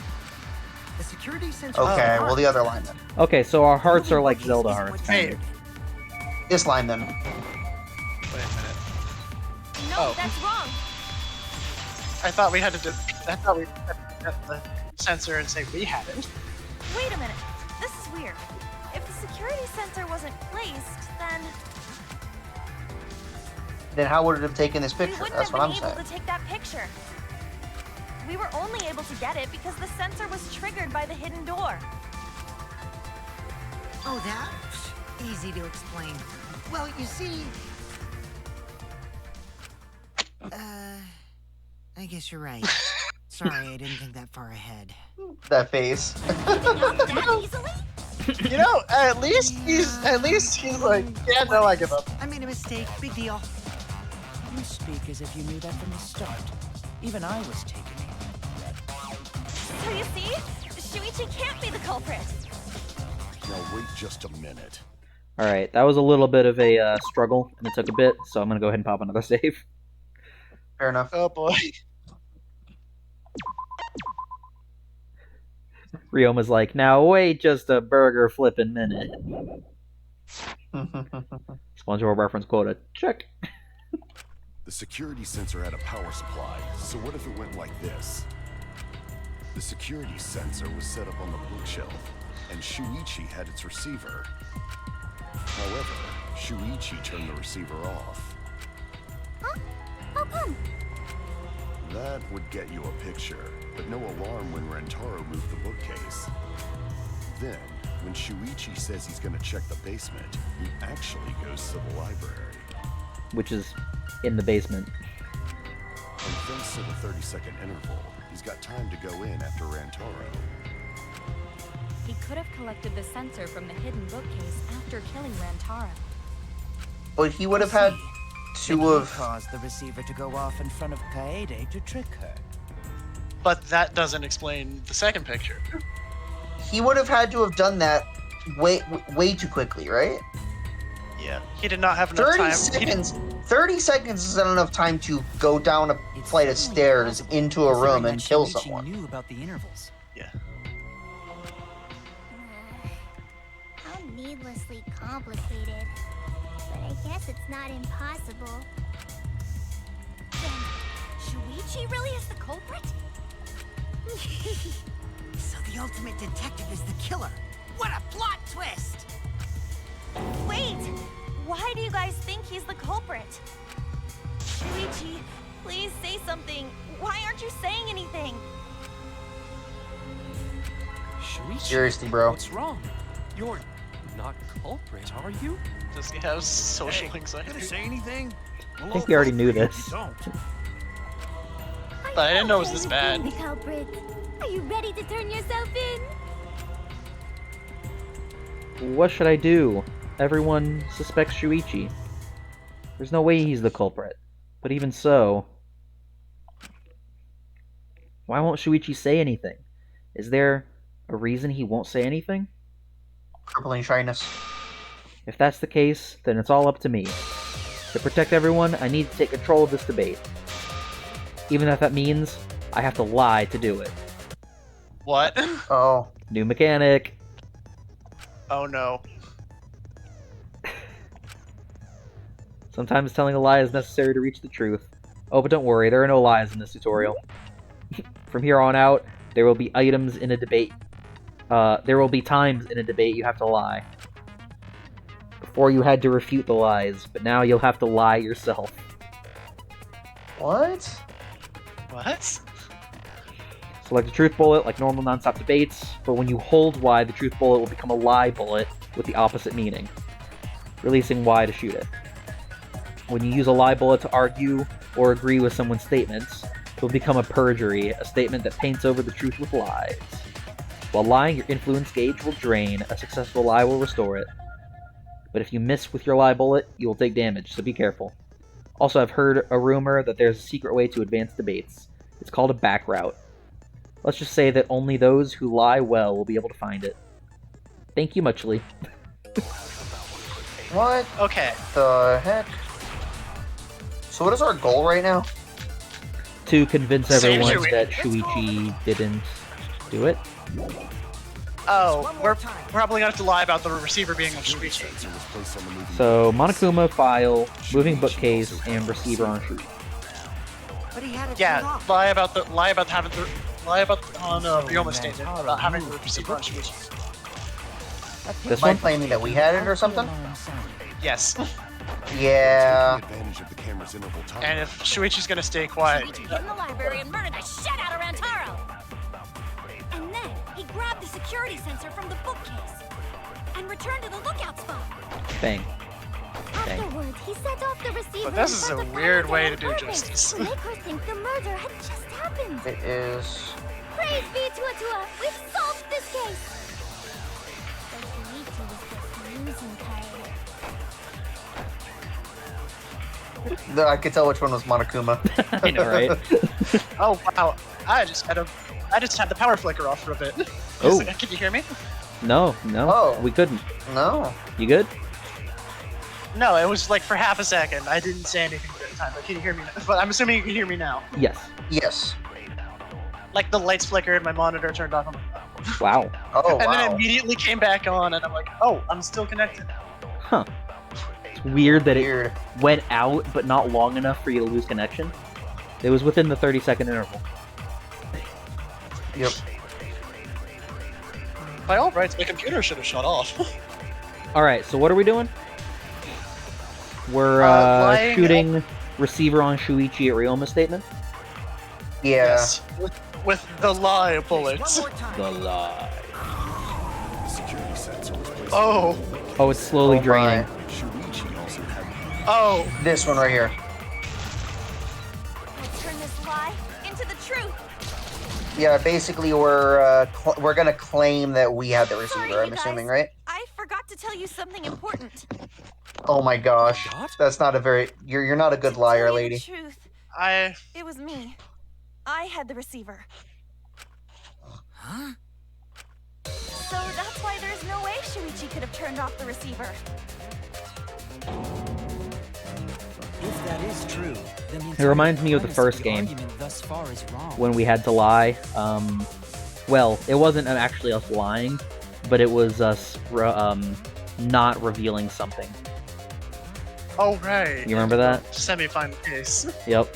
The security sensor. Okay, was well the other line then. Okay, so our hearts Moving are like bookcase Zelda isn't hearts. what kind Hey. of. This line then. Wait a minute. No, Oh. that's wrong. I thought we had to. I thought we had the sensor and say we had it. Wait a minute. This is weird. If the security sensor wasn't placed, then Then how would it have taken this we picture? wouldn't That's have what been I'm able saying. to take that picture. We were only able to get it because the sensor was triggered by the hidden door. Oh, that? Easy to explain. Well, you see... I guess you're right. Sorry, I didn't think that far ahead. That face. That easily? You know, at least he's like, yeah, no, I give up. I made a mistake. Big deal. You speak as if you knew that from the start. Even I was taken in. So you see, Shuichi can't be the culprit. Now wait just a minute. Alright, that was a little bit of a struggle, and it took a bit, so I'm gonna go ahead and pop another save. Fair enough. Oh boy. Ryoma's like, now wait just a burger flippin' minute. SpongeBob reference quota. Check. The security sensor had a power supply, so what if it went like this? The security sensor was set up on the bookshelf, and Shuichi had its receiver. However, Shuichi turned the receiver off. Huh? How come? That would get you a picture, but no alarm when Rentaro moved the bookcase. Then, When Shuichi says he's gonna check the basement, he actually goes to the library. Which is in the basement. And thanks to the 30-second interval, he's got time to go in after Rantaro. He could have collected the sensor from the hidden bookcase after killing Rantaro. But he would have had to have caused the receiver to go off in front of Kaede to trick her. But that doesn't explain the second picture. He would have had to have done that way too quickly, right? Yeah, he did not have enough 30 time. seconds. 30 seconds isn't enough time to go down a flight of stairs into a room and kill someone. Knew about the intervals. Yeah. How needlessly complicated. But I guess it's not impossible. Then, Shuichi really is the culprit? So the ultimate detective is the killer. What a plot twist! Wait! Why do you guys think he's the culprit? Shuichi, please say something. Why aren't you saying anything? Shuichi, Seriously, bro. what's wrong? You're not culprit, are you? Does he have social anxiety? Gonna say anything? I think we already knew this. But I didn't know it was this bad. The culprit. Are you ready to turn yourself in? What should I do? Everyone suspects Shuichi. There's no way he's the culprit. But even so... Why won't Shuichi say anything? Is there a reason he won't say anything? Crippling shyness. If that's the case, then it's all up to me. To protect everyone, I need to take control of this debate. Even if that means I have to lie to do it. What? Oh. New mechanic. Oh no. Sometimes telling a lie is necessary to reach the truth. Oh, but don't worry, there are no lies in this tutorial. From here on out, there will be items in a debate. There will be times in a debate you have to lie. Before you had to refute the lies, but now you'll have to lie yourself. What? What? Select a truth bullet like normal non-stop debates, but when you hold Y, the truth bullet will become a lie bullet with the opposite meaning, releasing Y to shoot it. When you use a lie bullet to argue or agree with someone's statements, it will become a perjury, a statement that paints over the truth with lies. While lying, your influence gauge will drain, a successful lie will restore it. But if you miss with your lie bullet, you will take damage, so be careful. Also, I've heard a rumor that there's a secret way to advance debates. It's called a back route. Let's just say that only those who lie well will be able to find it. Thank you muchly. What? Okay. The heck? So what is our goal right now? To convince Save everyone Shuichi. that Shuichi didn't do it. Oh, we're probably gonna have to lie about the receiver being on Shuichi. So, Monokuma, file, moving bookcase, and receiver on Shuichi. But he had it turned Yeah, off. lie about on Ryoma's statement about having the receiver on Shuichi. This Am I one? claiming that we had it or something? Yes. Yeah. Advantage of the camera's interval time. And if Shuichi's gonna stay quiet, Shuichi hid in the library and murdered the shit out of Rantaro! And then he grabbed the security sensor from the bookcase and returned to the lookout spot. Bang. Afterwards, he set off the receiver. But this in is front a of weird Kaede way and to do Urban justice. To make her think the murder had just happened. It is. Praise be Tua! We've solved this case! But Shuichi was just using Kaede. I could tell which one was Monokuma. I know, right? oh wow, I just had the power flicker off for a bit. Oh. Can you hear me? No, Oh. we couldn't. No. You good? No, it was like for half a second. I didn't say anything at the time, but can you hear me? But I'm assuming you can hear me now. Yes. Yes. Like the lights flickered, my monitor turned off. I'm like, Wow. Oh, and then it wow. immediately came back on, and I'm like, oh, I'm still connected. Huh. It's weird that Weird. it went out, but not long enough for you to lose connection. It was within the 30-second interval. Yep. By all rights, my computer should have shut off. Alright, so what are we doing? We're Lying- shooting receiver on Shuichi at Ryoma's statement? Yeah. Yes. With the lie bullets. The lie. security sensor was placed. Oh. Oh, it's slowly draining. Shuichi also had. Oh. This one right here. Let's turn this lie into the truth. Yeah, basically we're gonna claim that we had the receiver. Sorry, I'm you assuming, guys. right? I forgot to tell you something important. Oh my gosh, that's not a very. You're not a good liar, Tell you lady. the truth. I. It was me. I had the receiver. Huh? So that's why there's no way Shuichi could have turned off the receiver. If that is true, then the It reminds me of the premise first the game argument thus far is wrong. when we had to lie. Well, it wasn't actually us lying, but it was us not revealing something. Oh, right. You remember that? Semi-final case. Yep.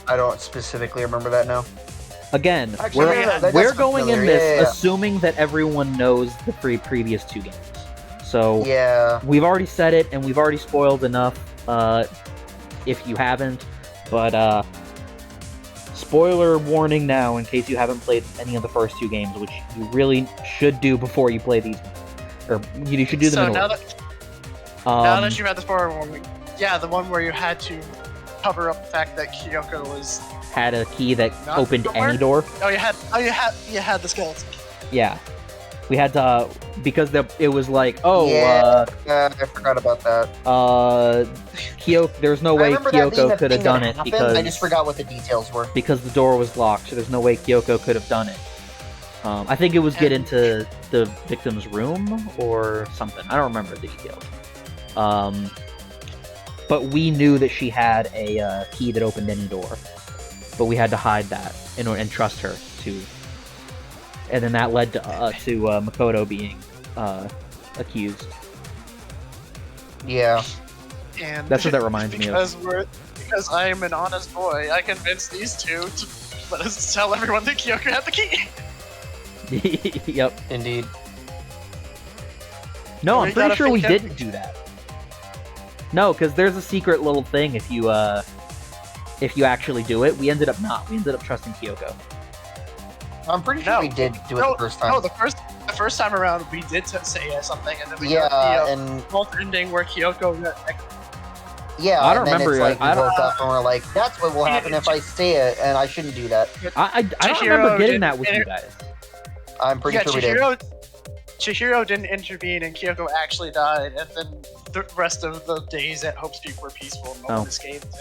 I don't specifically remember that now. Again, Actually, we're going in this yeah. assuming that everyone knows the previous two games. So Yeah. we've already said it, and we've already spoiled enough. If you haven't, but spoiler warning now in case you haven't played any of the first two games, which you really should do before you play these, or you should do them in now order. now that you had the spoiler warning, yeah, the one where you had to cover up the fact that Kyoko was had a key that not opened somewhere? any door. Oh, you had the skeleton. Yeah, we had to because it was like, oh, yeah, I forgot about that. Kyoko. There's no I way remember that being Kyoko a could have thing done that it happened, because I just forgot what the details were. Because the door was locked, so there's no way Kyoko could have done it. I think it was get into the victim's room or something. I don't remember the details. But we knew that she had a key that opened any door, but we had to hide that and trust her to. And then that led to Makoto being accused. Yeah. And That's what that reminds me of. Because I am an honest boy, I convinced these two to let us tell everyone that Kyoko had the key. Yep. Indeed. No, We I'm pretty gotta sure we think didn't do that. No, because there's a secret little thing if you actually do it. We ended up not. We ended up trusting Kyoko. I'm pretty sure we did do it the first time. No, the first time around we did say something, and then we Yeah, got the and- both ending where Kyoko got Yeah, I don't and then remember it's like it. I we don't- woke up and we're like, that's what will happen if I say it, and I shouldn't do that. I don't remember getting that with you guys. I'm pretty sure we did. Chihiro didn't intervene, and Kyoko actually died, and then the rest of the days at Hope's Peak were peaceful and no one escaped. And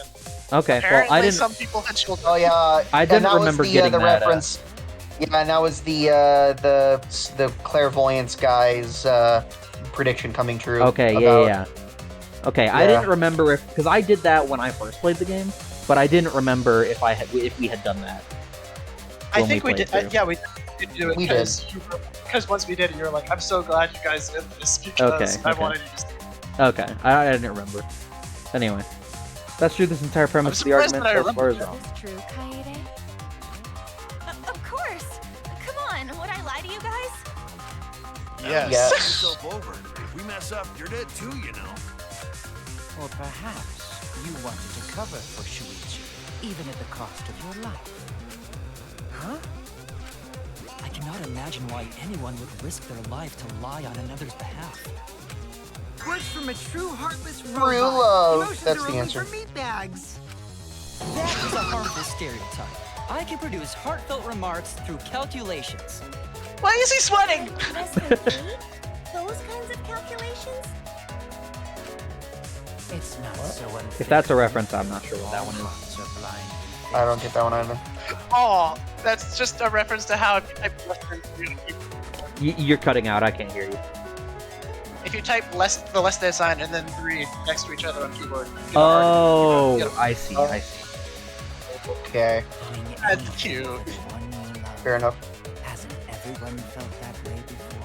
Okay, well, apparently I didn't. some people had children. Oh yeah, I and didn't that was remember the, getting the that. reference. Yeah, and that was the clairvoyance guy's prediction coming true. Okay, about- yeah. Okay, I didn't remember because I did that when I first played the game, but I didn't remember if we had done that. I when think we played did. through. Yeah, we did do it We because because once we did it, you were like, "I'm so glad you guys did this because I okay. wanted you to." Okay, I didn't remember. Anyway, that's true. This entire premise of the surprised argument that I so far is remember wrong. Is true, Kaede? Of course. Come on, would I lie to you guys? Yes. Yeah. Put yourself over. If we mess up, you're dead too, you know. Or perhaps you wanted to cover for Shuichi, even at the cost of your life. Huh? I cannot imagine why anyone would risk their life to lie on another's behalf. Words from a true heartless True robot. love. Emotions That's are the only answer. for meatbags. That is a harmful stereotype. I can produce heartfelt remarks through calculations. Why is he sweating? Less than 8? Those kinds of calculations? It's not so unfair. If that's a reference, I'm not sure what that one is. Hearts are blind. I don't get that one either. Oh, that's just a reference to how if you type You're cutting out. I can't hear you. if you type the less than sign and then 3 next to each other on keyboard. Oh, you know, I see. I see. Okay, That's cute. fair enough. Hasn't everyone felt that way before?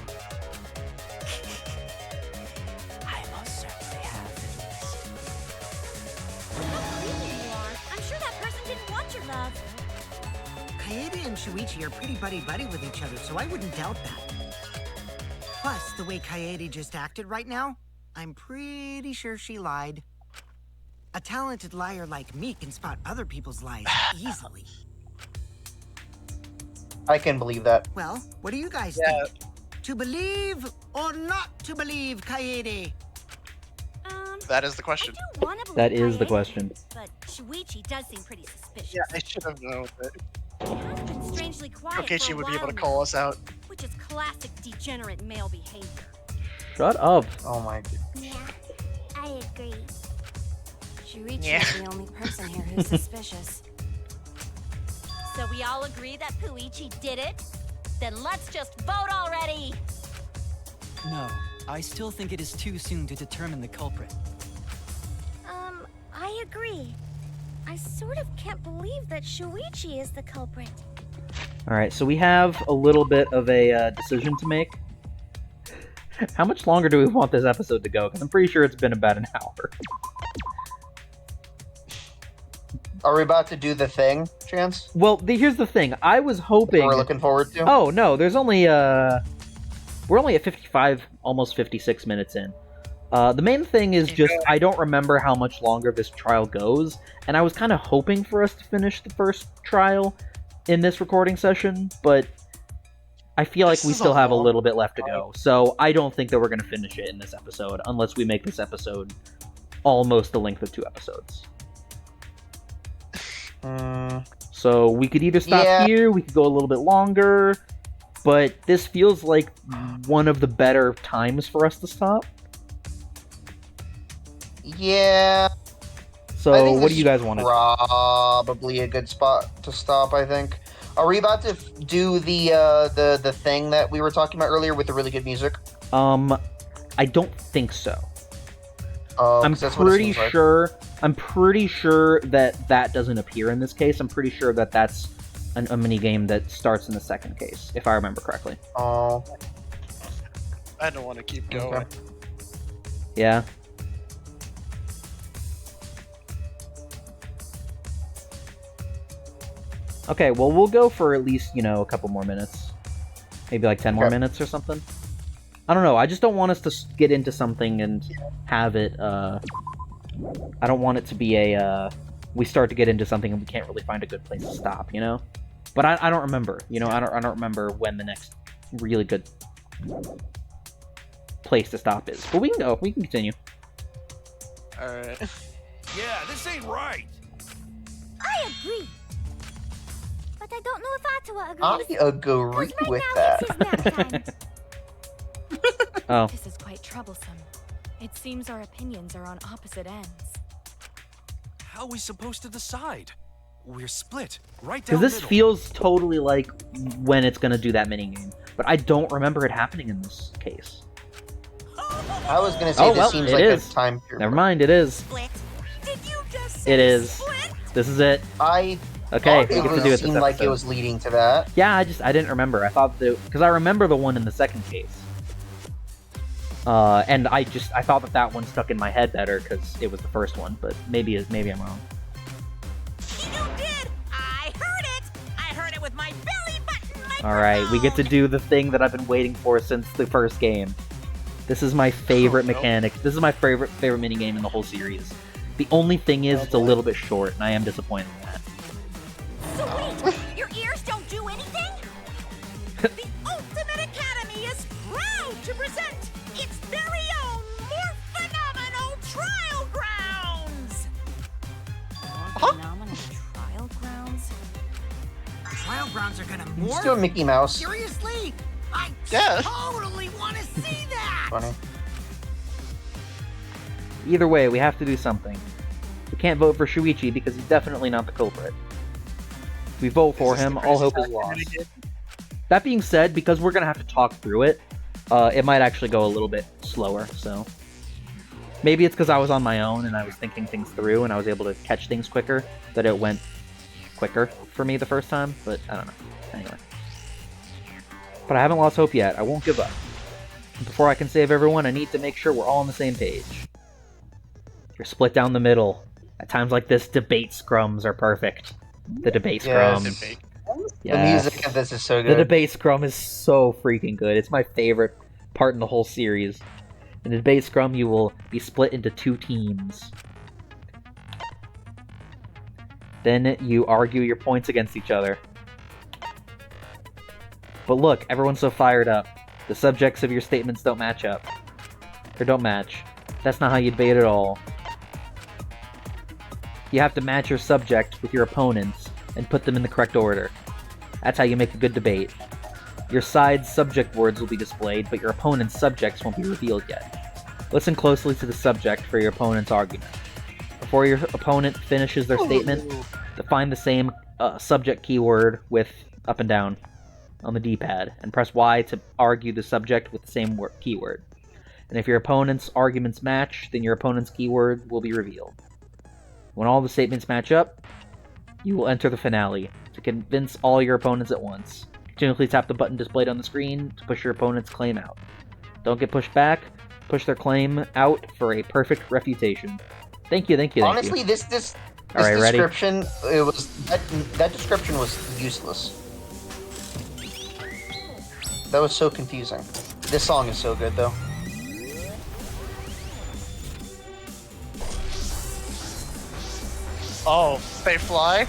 I most certainly have, at least. How creepy you are. I'm sure that person didn't want your love. Kaede and Shuichi are pretty buddy-buddy with each other, so I wouldn't doubt that. Plus, the way Kaede just acted right now, I'm pretty sure she lied. A talented liar like me can spot other people's lies easily. I can believe that. Well, what do you guys Yeah. think? To believe or not to believe, Kaede? That is the question. I do want to That believe is the Kaede, question. But Shuichi does seem pretty suspicious. Yeah, I should have known that. He has been strangely quiet Okay, for she a would be able while to now, call us out. which is classic degenerate male behavior. Shut up. Oh my god. Yeah, I agree. Shuichi Yeah. is the only person here who's suspicious. So we all agree that Puichi did it? Then let's just vote already! No, I still think it is too soon to determine the culprit. I agree. I sort of can't believe that Shuichi is the culprit. Alright, so we have a little bit of a decision to make. How much longer do we want this episode to go? Because I'm pretty sure it's been about an hour. Are we about to do the thing, Chance? Well, here's the thing. I was hoping... We're looking forward to? Oh, no, there's only, we're only at 55, almost 56 minutes in. The main thing is just, I don't remember how much longer this trial goes, and I was kind of hoping for us to finish the first trial in this recording session, but I feel like we still have a little bit left to go, so I don't think that we're going to finish it in this episode, unless we make this episode almost the length of 2 episodes. So we could either stop here, we could go a little bit longer, but this feels like one of the better times for us to stop. Yeah. So what do you guys want to do? Probably a good spot to stop, I think. Are we about to do the thing that we were talking about earlier with the really good music? I don't think so. I'm pretty sure. I'm pretty sure that that doesn't appear in this case. I'm pretty sure that that's a mini game that starts in the second case, if I remember correctly. Oh. I don't want to keep going. Okay. Yeah. Okay, well, we'll go for at least, a couple more minutes. Maybe like 10 more minutes or something. I don't know, I just don't want us to get into something and have it, I don't want it to be we start to get into something and we can't really find a good place to stop, But I don't remember, I don't remember when the next really good place to stop is. But we can go, we can continue. Alright. Yeah, this ain't right. I agree. But I don't know if Atua I agrees. agree with that. Oh. This is quite troublesome. It seems our opinions are on opposite ends. How are we supposed to decide? We're split, right Because down this middle. feels totally like when it's going to do that minigame. But I don't remember it happening in this case. I was gonna say this seems like a time period. Never mind, it is. Did you just It is. This is it. I Okay, thought we get to do it this seemed like it episode. was leading to that. Yeah, I didn't remember. I thought because I remember the one in the second case. And I thought that one stuck in my head better because it was the first one, but maybe I'm wrong. You did! I heard it! I heard it with my belly button! Alright, we get to do the thing that I've been waiting for since the first game. This is my favorite mechanic. This is my favorite minigame in the whole series. The only thing is, it's a little bit short, and I am disappointed in that. So wait, your ears don't do anything? The Ultimate Academy is proud to present its very own more phenomenal trial grounds! More phenomenal trial grounds? Trial grounds are gonna Let's morph? do a Mickey Mouse. Seriously? I Yeah. totally want to see that! Funny. Either way, we have to do something. We can't vote for Shuichi because he's definitely not the culprit. If we vote for him, all hope is lost. That being said, because we're gonna have to talk through it, it might actually go a little bit slower, so... Maybe it's because I was on my own and I was thinking things through and I was able to catch things quicker, that it went quicker for me the first time, but I don't know. Anyway. But I haven't lost hope yet. I won't give up. Before I can save everyone, I need to make sure we're all on the same page. You're split down the middle. At times like this, debate scrums are perfect. The debate scrums. The music of this is so The good. debate scrum is so freaking good. It's my favorite part in the whole series. In the debate scrum, you will be split into 2 teams. Then you argue your points against each other. But look, everyone's so fired up. The subjects of your statements don't match up. Or don't match. That's not how you debate at all. You have to match your subject with your opponents and put them in the correct order. That's how you make a good debate. Your side's subject words will be displayed, but your opponent's subjects won't be revealed yet. Listen closely to the subject for your opponent's argument. Before your opponent finishes their statement, define the same subject keyword with up and down on the D-pad, and press Y to argue the subject with the same keyword. And if your opponent's arguments match, then your opponent's keyword will be revealed. When all the statements match up, you will enter the finale to convince all your opponents at once. Continually tap the button displayed on the screen to push your opponent's claim out. Don't get pushed back. Push their claim out for a perfect refutation. Thank you. Honestly, this all right, description, it was that description was useless. That was so confusing. This song is so good, though. Oh, they fly?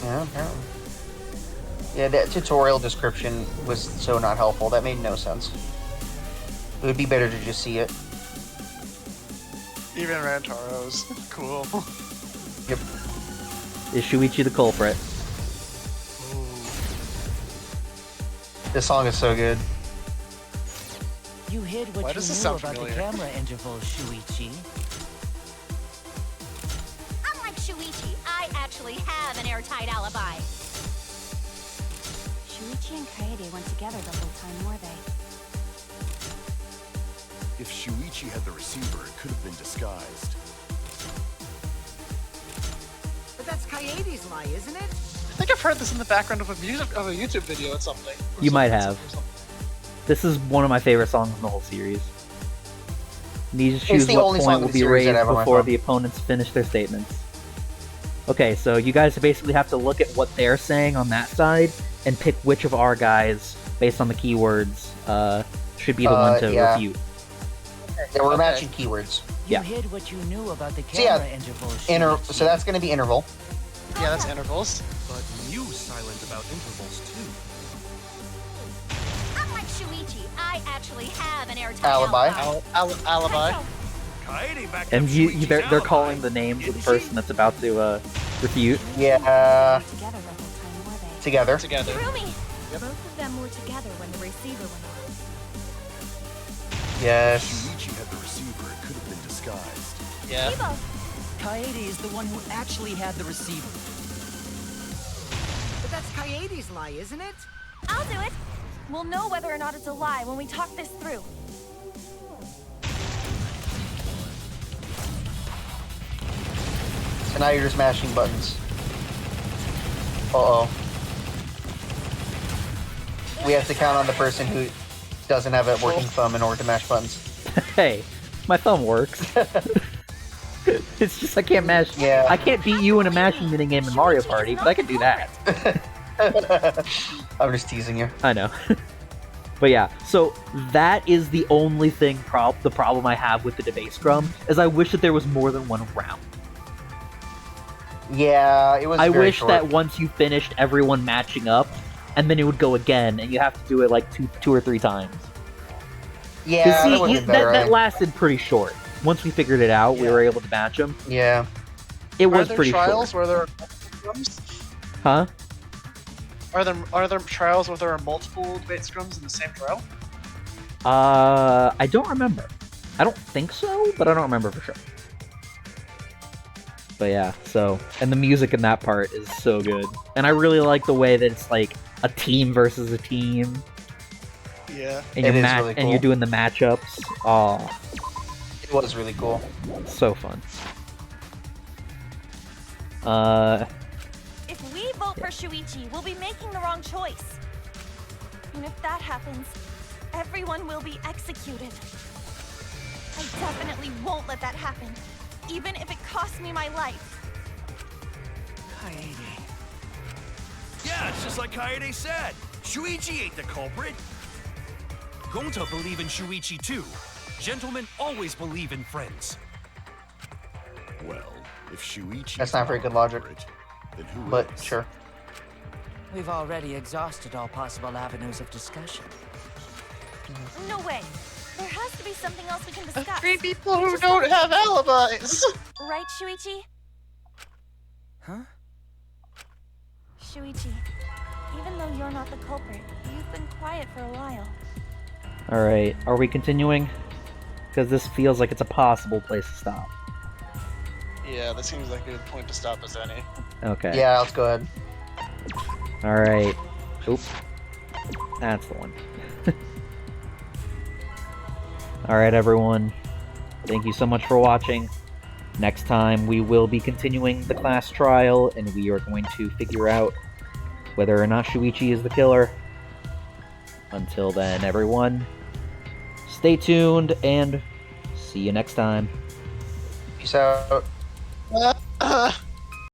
Yeah, apparently. Yeah, that tutorial description was so not helpful. That made no sense. It would be better to just see it. Even Rantaro's. Cool. Yep. Is Shuichi the culprit? This song is so good. You hid what Why you does this knew sound about familiar? the camera interval, Shuichi. Unlike Shuichi, I actually have an airtight alibi. Shuichi and Kaede went together the whole time, were they? If Shuichi had the receiver, it could have been disguised. But that's Kaede's lie, isn't it? I think I've heard this in the background of a YouTube video or something. You might have. This is one of my favorite songs in the whole series. You need to choose the what only song point in will the be series that raised I have on my before phone. the opponents finish their statements. Okay, so you guys basically have to look at what they're saying on that side and pick which of our guys, based on the keywords, should be the one to yeah. refute. Yeah, we're matching keywords. You Yeah. hid what you knew about the So yeah, camera interval, Shuichi. so that's going to be interval. Yeah, that's intervals. But you silent about intervals too. Unlike Shuichi, I actually have an airtight Alibi. Alibi. Kaede backed And up they're Shuichi's calling alibi, the names of the didn't person that's about to refute. Yeah, Together the whole time, were they? together. Together. Rumi! Both of them were together when the receiver went off. Yes. Shuichi had the receiver, it could have been disguised. Yeah. Evo! Kaede is the one who actually had the receiver. But that's Kaede's lie, isn't it? I'll do it! We'll know whether or not it's a lie when we talk this through. So now you're just mashing buttons. Uh-oh. We have to count on the person who doesn't have a working thumb in order to mash buttons. Hey, my thumb works. It's just I can't mash. Yeah. I can't beat you in a mashing minigame in Mario Party, but I can do that. I'm just teasing you. I know. But yeah, so that is the only thing, the problem I have with the debate scrum, is I wish that there was more than one round. Yeah, it was I very wish short. that once you finished everyone matching up, and then it would go again, and you have to do it like two or three times. Yeah, See, that would have been better. that lasted pretty short. Once we figured it out, we were able to match them. Yeah. It was Are there pretty trials short. where there are multiple scrums? Huh? Are there trials where there are multiple debate scrums in the same trial? I don't remember. I don't think so, but I don't remember for sure. But yeah, so, and the music in that part is so good. And I really like the way that it's like a team versus a team. Yeah. And It you're is really and you're cool. doing the matchups. Oh, It was really cool. so fun. If we vote for Shuichi, we'll be making the wrong choice. And if that happens, everyone will be executed. I definitely won't let that happen, even if it costs me my life. Kaede. Yeah, it's just like Kaede said. Shuichi ain't the culprit. Gonta believe in Shuichi too. Gentlemen always believe in friends. Well, if Shuichi That's not very good logic. then who But is? sure. We've already exhausted all possible avenues of discussion. No way. There has to be something else we can discuss. Three people who don't have alibis. Right, Shuichi? Huh? Shuichi, even though you're not the culprit, you've been quiet for a while. Alright, are we continuing? Because this feels like it's a possible place to stop. Yeah, that seems like a good point to stop us, any. Okay. Yeah, let's go ahead. Alright. Oop. That's the one. Alright, everyone. Thank you so much for watching. Next time, we will be continuing the class trial, and we are going to figure out whether or not Shuichi is the killer. Until then, everyone, stay tuned, and see you next time. Peace out.